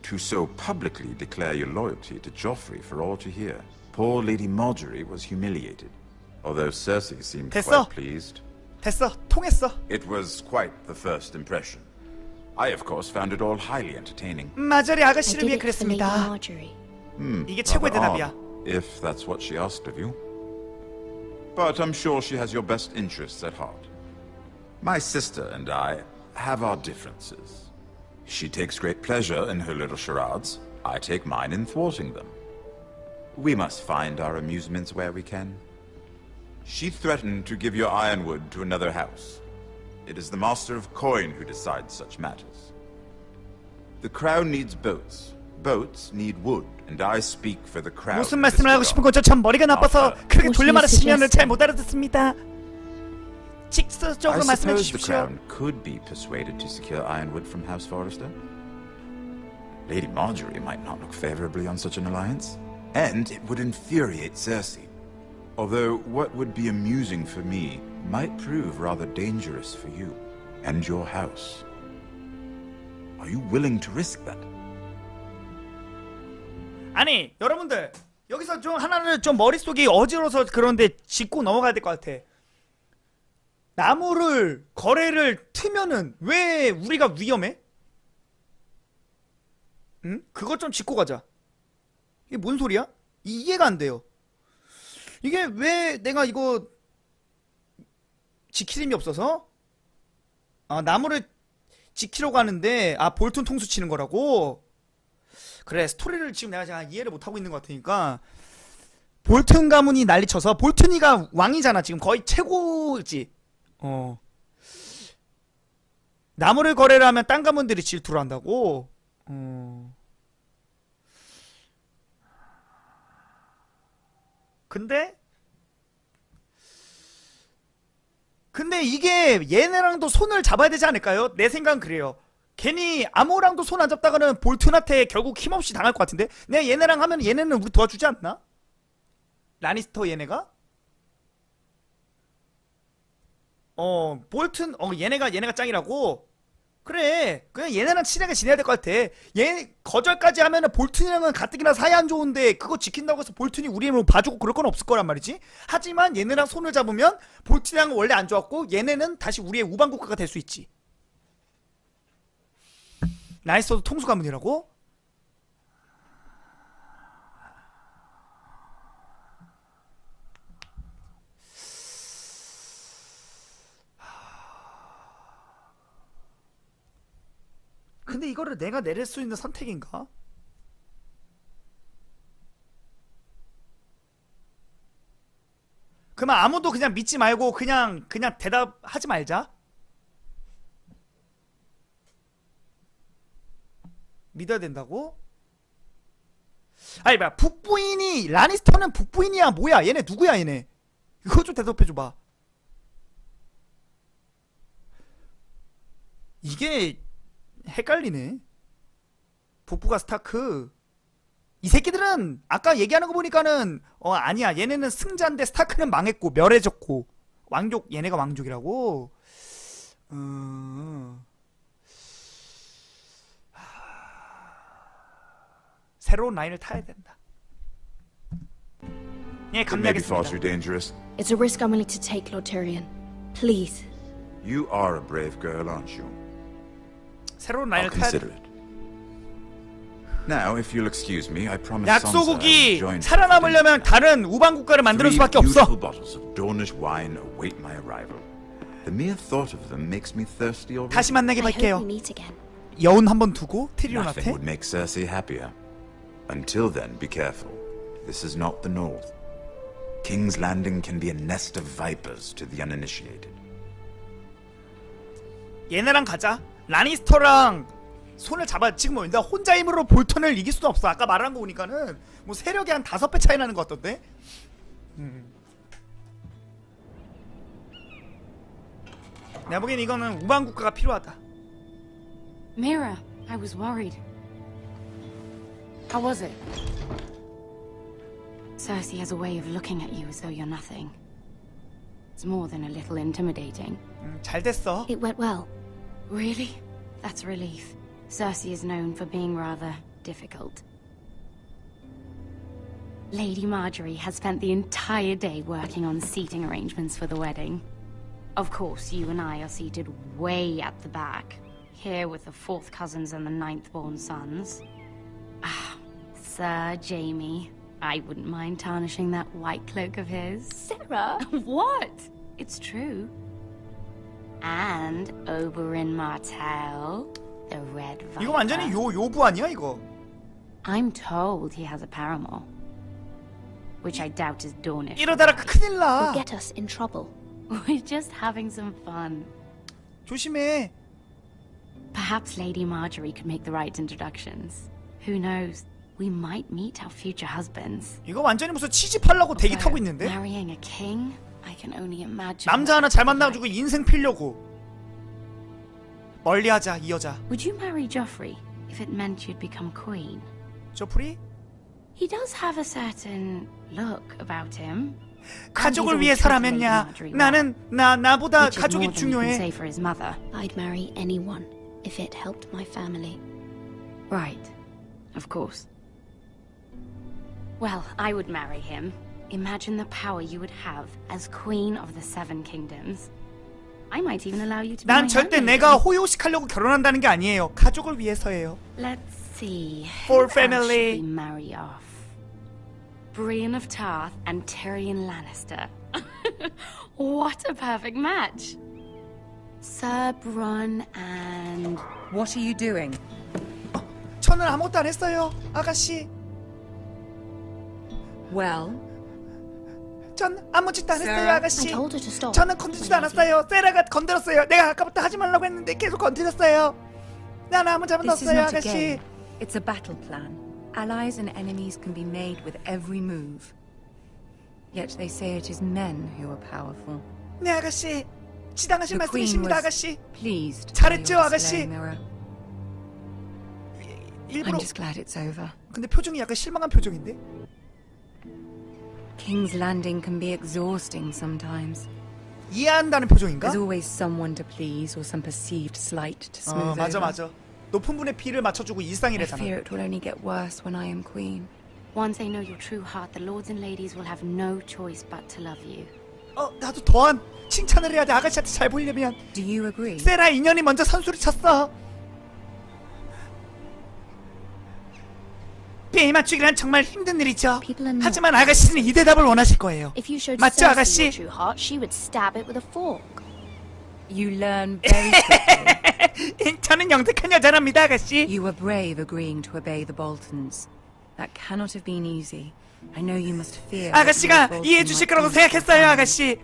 To so publicly declare your loyalty to Joffrey for all to hear. Poor Lady Marjorie was humiliated, although Cersei seemed 됐어. quite pleased. 됐어. 통했어. It was quite the first impression. I, of course, found it all highly entertaining. 마저리 I 아가씨를 did 위해 it for Lady 그랬습니다. Marjorie. 이게 최고의 rather 대답이야. odd, if that's what she asked of you. But I'm sure she has your best interests at heart. My sister and I have our differences. She takes great pleasure in her little charades. I take mine in thwarting them. We must find our amusements where we can. She threatened to give your ironwood to another house. It is the Master of Coin who decides such matters. The crown needs boats. Boats need wood, and I speak for the crown. 무슨 말씀을 하고 싶은 거죠? 전 머리가 나빠서 그렇게 돌려 말하시면은 잘 못 알아듣습니다. 직설적으로 I 말씀해 suppose the 주십시오. crown could be persuaded to secure ironwood from House Forrester. Lady Marjorie might not look favorably on such an alliance, and it would infuriate Cersei. Although what would be amusing for me might prove rather dangerous for you and your house. Are you willing to risk that? 아니 여러분들 여기서 좀 하나를 좀 머릿속이 어지러워서 그런데 짚고 넘어가야 될 것 같아. 나무를 거래를 트면은 왜 우리가 위험해? 응? 그것 좀 짚고 가자. 이게 뭔 소리야? 이해가 안 돼요. 이게 왜 내가 이거 지킬 힘이 없어서? 아 나무를 지키려고 하는데 아 볼튼 통수 치는 거라고? 그래 스토리를 지금 내가 잘 이해를 못하고 있는 것 같으니까 볼튼 가문이 난리쳐서 볼튼이가 왕이잖아 지금 거의 최고지. 나무를 거래를 하면 딴 가문들이 질투를 한다고? 근데 이게 얘네랑도 손을 잡아야 되지 않을까요? 내 생각은 그래요. 괜히 아모랑도 손 안 잡다가는 볼튼한테 결국 힘없이 당할 것 같은데? 내가 얘네랑 하면 얘네는 우리 도와주지 않나? 라니스터 얘네가? 볼튼 얘네가 짱이라고? 그래 그냥 얘네랑 친하게 지내야 될 것 같아. 얘 거절까지 하면은 볼튼이랑은 가뜩이나 사이 안 좋은데 그거 지킨다고 해서 볼튼이 우리 힘을 봐주고 그럴 건 없을 거란 말이지. 하지만 얘네랑 손을 잡으면 볼튼이랑은 원래 안 좋았고 얘네는 다시 우리의 우방국가가 될 수 있지. 라니스터도 통수 가문이라고? 근데 이거를 내가 내릴 수 있는 선택인가? 그러면 아무도 그냥 믿지 말고 그냥 대답하지 말자. 믿어야 된다고? 아니 뭐야 북부인이 라니스터는 북부인이야 뭐야 얘네 누구야 얘네. 이거 좀 대답해줘봐. 이게 헷갈리네. 북부가 스타크. 이 새끼들은 아까 얘기하는 거 보니까는 아니야 얘네는 승자인데 스타크는 망했고 멸해졌고 왕족 얘네가 왕족이라고. 새로운 라인을 타야 된다. 예, 감내하겠습니다. It's a risk I'm willing to take, Lord Tyrion. Please. You are a brave girl, aren't you? 새로운 라인을 타야 돼. Now, if you'll excuse me, I promise 약소국이 살아남으려면 다른 우방 국가를 만드는 수밖에 없어. bottles of Dornish wine await my arrival. The mere thought of them makes me thirsty already. 다시 만나게 할게요. 여운 한번 두고 티리온한테. Nothing would make Cersei happier. Until then, be careful. This is not the North. King's Landing can be a nest of vipers to the uninitiated. 얘네랑 가자. 라니스터랑 손을 잡아. 지금 뭐 나 혼자 힘으로 볼턴을 이길 수도 없어. 아까 말한 거 보니까는 뭐 세력이 한 5배 차이 나는 것 같던데. 내가 보기엔 이거는 우방 국가가 필요하다. Mira, I was worried. How was it? Cersei has a way of looking at you as though you're nothing. It's more than a little intimidating. 잘 됐어. It went well. Really? That's a relief. Cersei is known for being rather difficult. Lady Marjorie has spent the entire day working on seating arrangements for the wedding. Of course, you and I are seated way at the back, here with the 4th cousins and the 9th-born sons. Ah, Sir Jaime. I wouldn't mind tarnishing that white cloak of his. Sarah! What? It's true. And Oberyn Martell, the Red Viper. 이거 완전히 요부 아니야 이거? I'm told he has a paramour, which I doubt is Dornish. 이러다가 큰일 나. Will get us in trouble. We're just having some fun. 조심해. Perhaps Lady Marjorie could make the right introductions. Who knows? We might meet our future husbands. 이거 완전히 무슨 취집하려고 대기 타고 있는데? Marrying a king? I can only imagine. 남자 하나 잘 만나가지고 인생 필려고. 멀리하자 이 여자. Would you marry Joffrey if it meant you'd become queen? 조프리? He does have a certain look about him. 가족을 위해서라면야. 나는 나보다 가족이 중요해. I'd marry anyone if it helped my family. Right. Of course. Well, I would marry him. Imagine the power you would have as Queen of the Seven Kingdoms. I might even allow you to be my 난 절대 내가 호요식하려고 결혼한다는 게 아니에요. 가족을 위해서예요. Let's see. For family. Who marry off? Brienne of Tarth and Tyrion Lannister. What a perfect match. Sir Bronn and... What are you doing? 저는 아무것도 안 했어요, 아가씨. Well, 전 아무 짓도 안 했어요, 아가씨. I told her to stop. 저는 건드리지도 않았어요. 세라가 건드렸어요. 내가 아까부터 하지 말라고 했는데 계속 건드렸어요. 난 아무 잘못 this is 없어요, not a 아가씨. game. It's a battle plan. Allies and enemies can be made with every move. Yet they say it is men who are powerful. 네, 아가씨. 지당하신 The Queen 말씀이십니다, was 아가씨. pleased. 잘했죠, 아가씨. I'm just glad it's over. 근데 표정이 약간 실망한 표정인데? King's Landing can be exhausting sometimes. 이해한다는 표정인가? There's always someone to please or some perceived slight to smooth 맞아 over. 맞아. 높은 분의 피를 맞춰주고 I 일상이래잖아. fear it will only get worse when I am queen. Once they know your true heart, the lords and ladies will have no choice but to love you. 나도 더한 칭찬을 해야 돼. 아가씨한테 잘 보이려면. Do you agree? 세라 인연이 먼저 선수를 쳤어. 삐 맞추기란 정말 힘든 일이죠. 하지만 아가씨는 이 대답을 원하실 거예요. If you showed 맞죠, Cersei 아가씨? your true heart, she would stab it with a fork. You learn very quickly. 저는 영특한 여자랍니다, 아가씨. You were brave agreeing to obey the Boltons. That cannot have been easy. I know you must fear. 아가씨가 이해해 주실 거라고 생각했어요, 아가씨.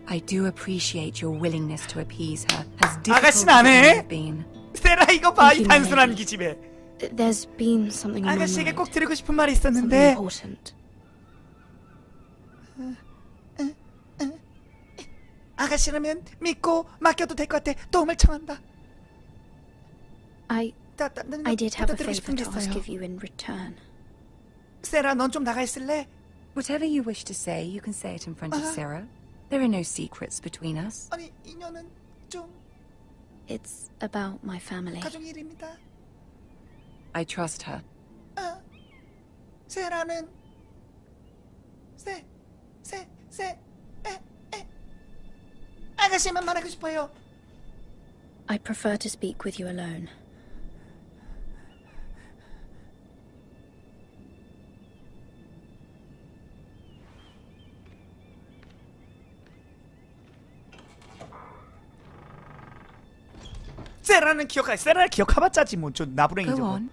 I do appreciate your willingness to appease her. As difficult 아가씨는 as 안 it may 해? have been. 세라 이거 봐, 이 단순한 기집애. There's been something on my 아가씨에게 mind. 꼭 드리고 싶은 말이 Something 있었는데. important. 아가씨라면 믿고 맡겨도 될 것 같아. 도움을 청한다. I did have a 부탁드리고 favor 싶은 게 to ask 있어요. of you in return. 세라, 넌 좀 나가 있을래? Whatever you wish to say, you can say it in front of Sarah. There are no secrets between us. 아니, 인연은 좀 It's about my family. 가족 일입니다. I trust her. 세라는 아가씨만 말하고 싶어요. I prefer to speak with you alone. 세라는 세라를 기억해봤자지 뭐. 저 나부랭이 Go 저거. on.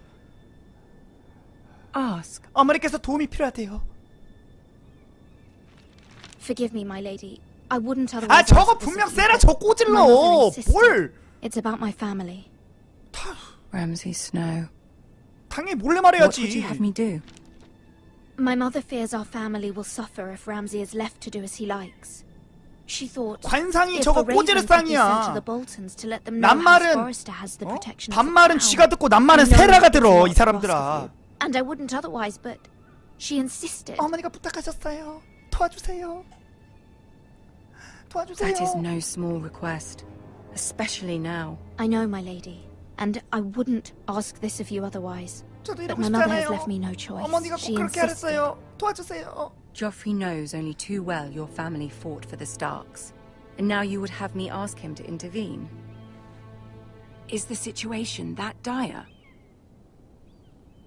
Ask. 어머니께서 도움이 필요하대요. Forgive me, my lady. I wouldn't otherwise. 저거 ask this 분명 of you, 세라 but 저 my 꼬질러. mother insisted. 뭘? It's about my family. Ramsay Snow. 당연히 몰래 What would 말해야지. you have me do? My mother fears our family will suffer if Ramsay is left to do as he likes. She thought 관상이 if 저거 a raven could be sent to 꼬지르상이야. the Boltons to let them know House 낱말은 Forrester has the protection of the 반말은 crown. 쥐가 듣고 낱말은 I know 세라가 it was 들어. not 이 사람들아. And I wouldn't otherwise, but she insisted. 어머니가 부탁하셨어요. 도와주세요. 도와주세요. That is no small request, especially now. I know, my lady, and I wouldn't ask this of you otherwise. 저도 But 이러고 my 싶지 mother has 않아요. left me no choice. 어머니가 꼭 She 그렇게 insisted. 하랬어요. 도와주세요. Joffrey knows only too well your family fought for the Starks, and now you would have me ask him to intervene. Is the situation that dire?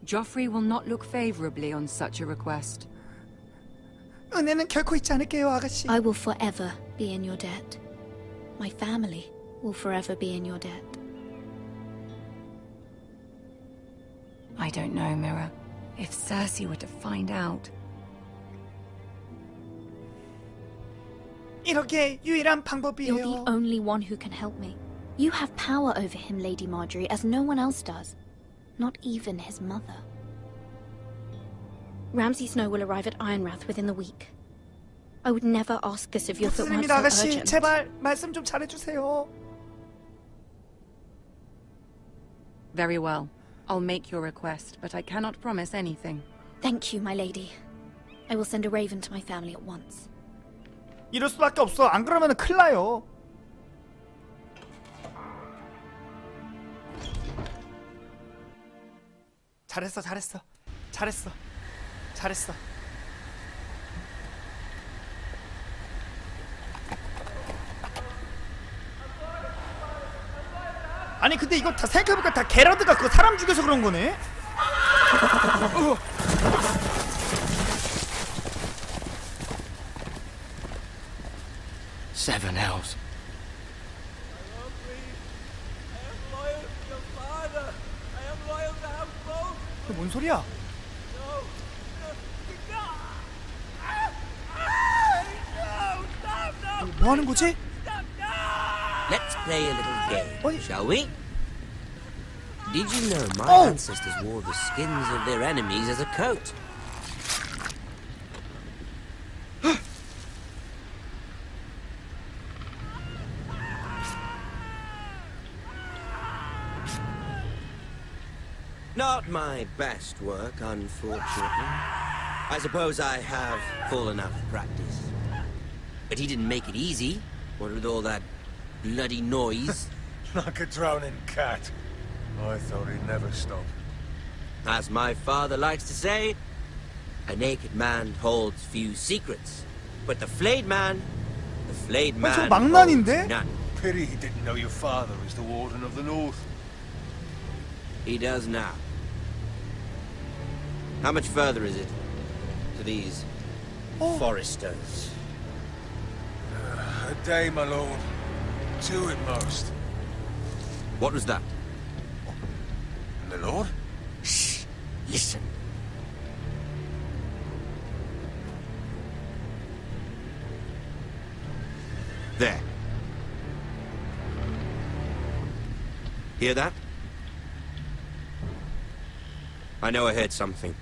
Joffrey will not look favorably on such a request. 은혜는 결코 잊지 않을게요, 아가씨. I will forever be in your debt. My family will forever be in your debt. I don't know, Mira. If Cersei were to find out... 이렇게 유일한 You're 방법이에요. the only one who can help me. You have power over him, Lady Marjorie, as no one else does. Not even his mother. Ramsay Snow will arrive at Ironrath within the week. I would never ask this if you if it weren't 부탁드립니다, so 아가씨. urgent. 제발 말씀 좀 잘해주세요. Very well. I'll make your request, but I cannot promise anything. Thank you, my lady. I will send a raven to my family at once. 이럴 수밖에 없어. 안 그러면 큰일 나요. 잘했어, 잘했어, 잘했어, 잘했어. 아니 근데 이거 다 생각해보니까 다 게라드가 그 사람 죽여서 그런 거네. Seven elves. 그게 뭔 소리야? 뭐 하는 거지? Let's play a little game, shall we? Did you know my ancestors wore the skins of their enemies as a coat? Not my best work, unfortunately. I suppose I have fallen out of practice. But he didn't make it easy. What with all that bloody noise. Like a drowning cat. I thought he'd never stop. As my father likes to say, a naked man holds few secrets. But the flayed man 저 holds 망난인데? none. Pity he didn't know your father was the Warden of the North. He does now. How much further is it to these foresters? A day, my lord. 2 at most. What was that? My lord? Shh! Listen. There. Hear that? I know I heard something.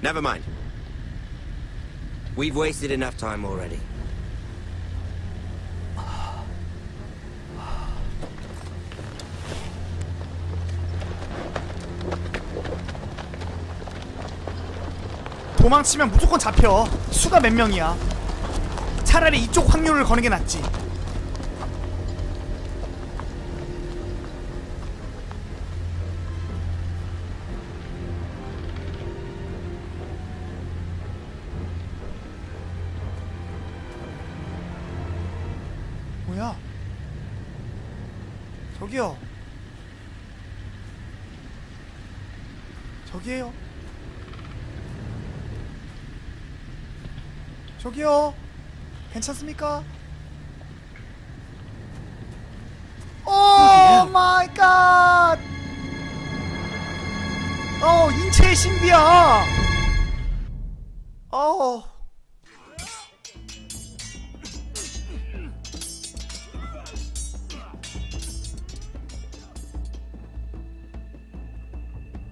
Never mind. We've wasted enough time already. 도망치면 무조건 잡혀. 수가 몇 명이야. 차라리 이쪽 확률을 거는 게 낫지. 뭐야? 저기요. 저기에요. 저기요. 괜찮습니까? 오 마이 갓. 인체의 신비야.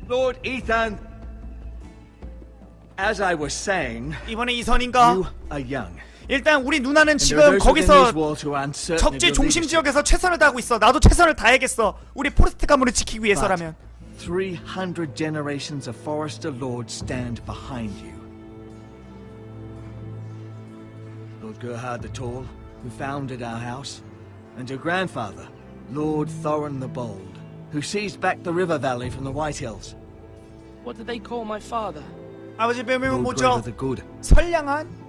Lord Ethan, as I was saying, 이번에 이선인가? you are young. 일단 우리 누나는 지금 거기서 적지 중심 지역에서 최선을 다하고 있어. 나도 최선을 다해야겠어. 우리 포레스트 가문을 지키기 위해서라면. 300 generations of Forester lords stand behind you. Lord Gerhard the Tall, who founded our house, and your grandfather, Lord Thorin the Bold, who seized back the river valley from the White Hills. What did they call my father? 아버지 별명은 Lord 뭐죠? Gregor the Good. 선량한?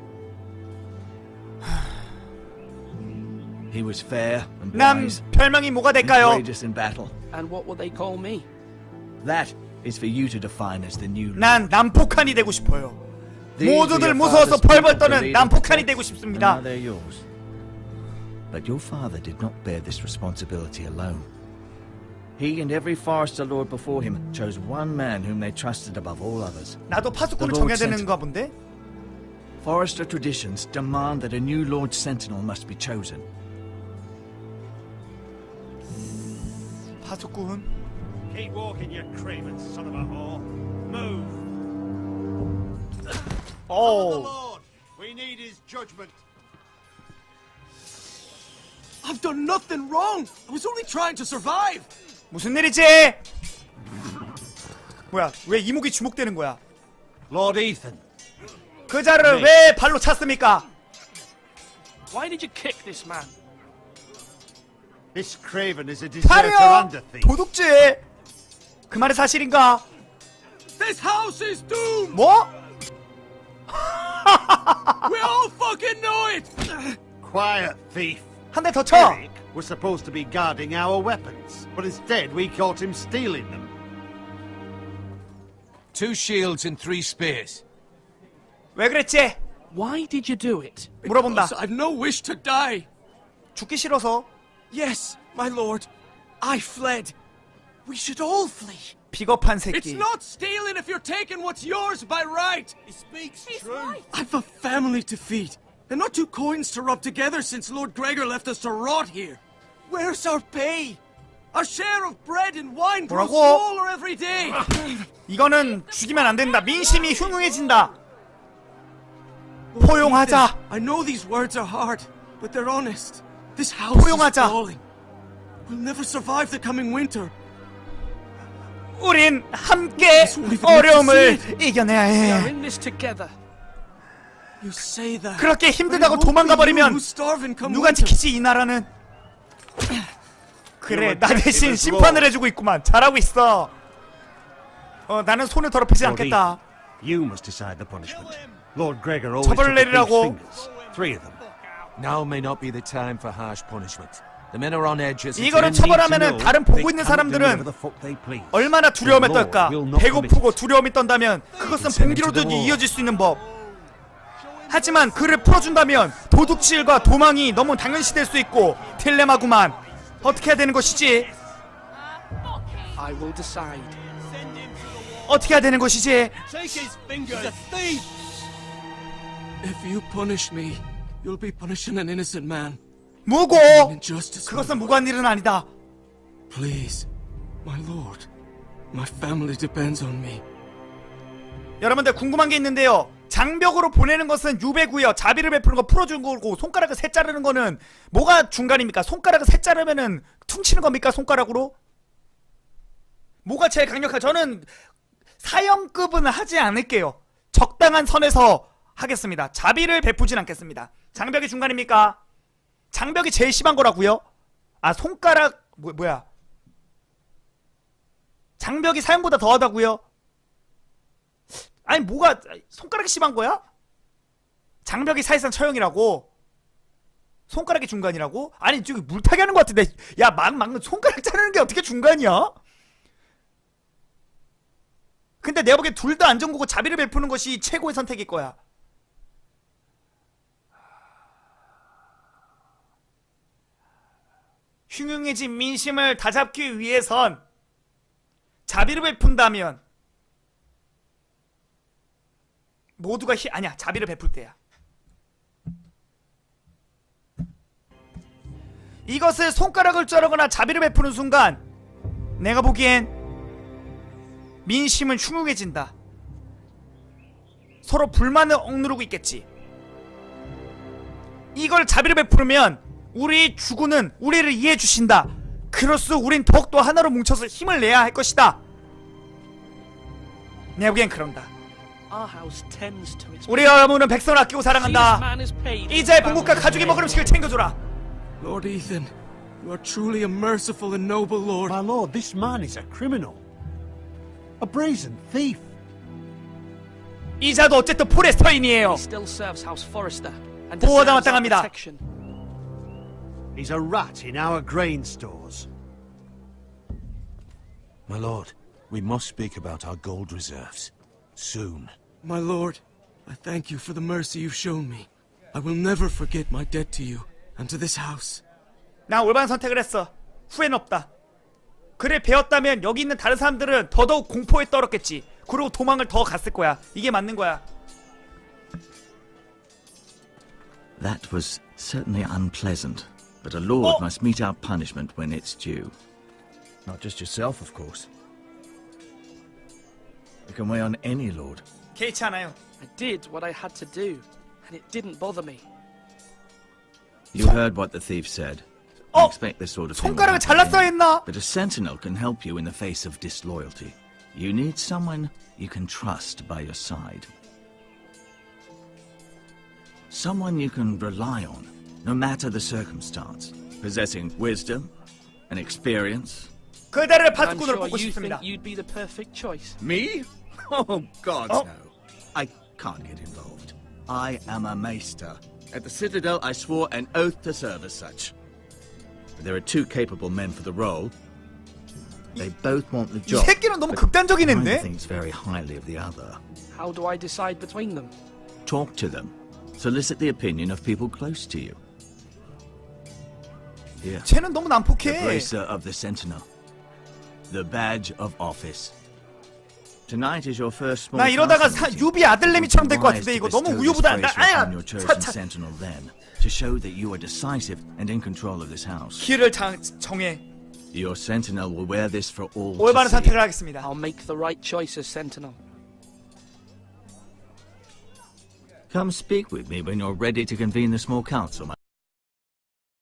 He was fair and 남 wise, 별명이 뭐가 and 될까요? courageous in battle. And what will they call me? That is for you to define as the new Lord. 난 남폭한이 되고 싶어요. These were 모두들 your 무서워서 father's 벌벌 people to 떠는 lead 남폭한이 and 되고 protect, 싶습니다. and now they're yours. But your father did not bear this responsibility alone. He and every Forester Lord before him chose one man whom they trusted above all others. 나도 파수꾼을 The Lord 정해야 되는가 본데? Forester traditions demand that a new Lord Sentinel must be chosen. 파수꾼. Keep walking, you craven son of a whore. Move. Oh. We need his judgment. I've done nothing wrong. I was only trying to survive. 무슨 일이지? 뭐야? 왜 이목이 주목되는 거야? Lord Ethan. 그 자를 왜 발로 찼습니까? Why did you kick this man? This craven is a deserter 파려! and a thief. 도둑질! 그 말이 사실인가? This house is doomed. 뭐? We all fucking know it. Quiet, thief. 한 대 더 쳐! Eric was supposed to be guarding our weapons, but instead we caught him stealing them. 2 shields and 3 spears. 왜 그랬지? Why did you do it? 물어본다. I've no wish to die. 죽기 싫어서. Yes, my lord. I fled. We should all flee. 비겁한 It's 새끼. not stealing if you're taking what's yours by right. He speaks true. I've a family to feed, and not 2 coins to rub together since Lord Gregor left us to rot here. Where's our pay? Our share of bread and wine grows 뭐라고? smaller every day. 이거는 죽이면 안 된다. 민심이 흉흉해진다. 포용하자. I know these words are hard, but they're honest. This house is 포용하자. falling. We'll never survive the coming winter. 우린 함께 어려움을 이겨내야 We are 해. in this together. You say that. 그렇게 힘들다고 도망가 버리면 누가 지키지 이 나라는? 그래, 나 대신 심판을 해주고 있구만. 잘하고 있어. 나는 손을 더럽히지 않겠다. You must decide the punishment. Lord Gregor always 처벌을 took the thief's 내리라고. fingers. 3 of them. Now may not be the time for harsh punishment. The men are on edge as 이거를 처벌하면은 다른 보고 있는 사람들은 얼마나 두려움에 떨까. 배고프고 두려움이 떤다면 그것은 봉기로도 이어질 수 있는 법. 하지만 그를 풀어준다면 도둑질과 도망이 너무 당연시될 수 있고 딜레마구만. 어떻게 해야 되는 것이지? I will decide. 어떻게 해야 되는 것이지? Take his fingers. He's a thief. If you punish me, you'll be punishing an innocent man. 무고! 그것은 무고한 일은 아니다. Please, my lord. My family depends on me. 여러분들 궁금한 게 있는데요. 장벽으로 보내는 것은 유배고요. 자비를 베푸는 거 풀어준 거고 손가락을 셋 자르는 거는 뭐가 중간입니까? 손가락을 셋 자르면은 퉁치는 겁니까? 손가락으로? 뭐가 제일 강력하? 저는 사형급은 하지 않을게요. 적당한 선에서 하겠습니다. 자비를 베푸진 않겠습니다. 장벽이 중간입니까? 장벽이 제일 심한 거라고요? 아, 손가락 뭐야? 장벽이 사형보다 더하다고요? 아니 뭐가 손가락이 심한 거야? 장벽이 사실상 처형이라고? 손가락이 중간이라고? 아니 저기 물타기 하는 거 같은데. 야, 막 손가락 자르는 게 어떻게 중간이야? 근데 내가 보기엔 둘 다 안전구고 자비를 베푸는 것이 최고의 선택일 거야. 흉흉해진 민심을 다잡기 위해선 자비를 베푼다면 모두가 아니야, 자비를 베풀 때야. 이것을 손가락을 자르거나 자비를 베푸는 순간 내가 보기엔 민심은 흉흉해진다. 서로 불만을 억누르고 있겠지. 이걸 자비를 베푸면 우리 주군은 우리를 이해해 주신다. 그럴수록 우린 더욱더 하나로 뭉쳐서 힘을 내야 할 것이다. 내가 보기엔 그런다. 우리 여러분은 백성을 아끼고 사랑한다. 이자의 본국과 가족이 먹을 음식을 챙겨줘라. Lord Ethan, you are truly a merciful and noble lord. My lord, this man is a criminal. A brazen thief. 이자도 어쨌든 포레스터인이에요. Still serves House Forrester and 보호다 deserves our 마땅합니다. protection. He's a rat in our grain stores. My lord, we must speak about our gold reserves. Soon. My lord, I thank you for the mercy you've shown me. I will never forget my debt to you and to this house. 나 올바른 선택을 했어. 후회는 없다. 그래 배웠다면 여기 있는 다른 사람들은 더더욱 공포에 떨었겠지. 그리고 도망을 더 갔을 거야. 이게 맞는 거야. That was certainly unpleasant, but a lord must mete out punishment when it's due. Not just yourself, of course. You can weigh on any lord. 개의치 않아요. I did what I had to do, and it didn't bother me. You heard what the thief said. I expect this sort of thing. 손가락을 잘랐어야 했나? But a sentinel can help you in the face of disloyalty. You need someone you can trust by your side. Someone you can rely on, no matter the circumstance. Possessing wisdom and experience. 그대를 I'm 파수꾼으로 sure 뽑고 you 싶습니다. think you'd be the perfect choice. Me? Oh, God, no. I can't get involved. I am a maester. At the Citadel, I swore an oath to serve as such. But there are two capable men for the role. They both want the 이 job. 새끼는 너무 but 극단적이는데? neither thinks very highly of the other. How do I decide between them? Talk to them. Solicit the opinion of people close to you. Here. 쟤는 너무 The 난폭해. bracer of the sentinel. The badge of office. Tonight is your first small 나 이러다가 council meeting. 유비 아들내미처럼 될 것 Wise 같은데 to 이거 너무 bestow 우유부단. this 아야, bracer on your chosen sentinel then, to show that you are decisive and in control of this house. 길을 정해. Your sentinel will wear this for all to 올바른 see. 선택을 하겠습니다. I'll make the right choice as Sentinel. Come speak with me when you're ready to convene the small council.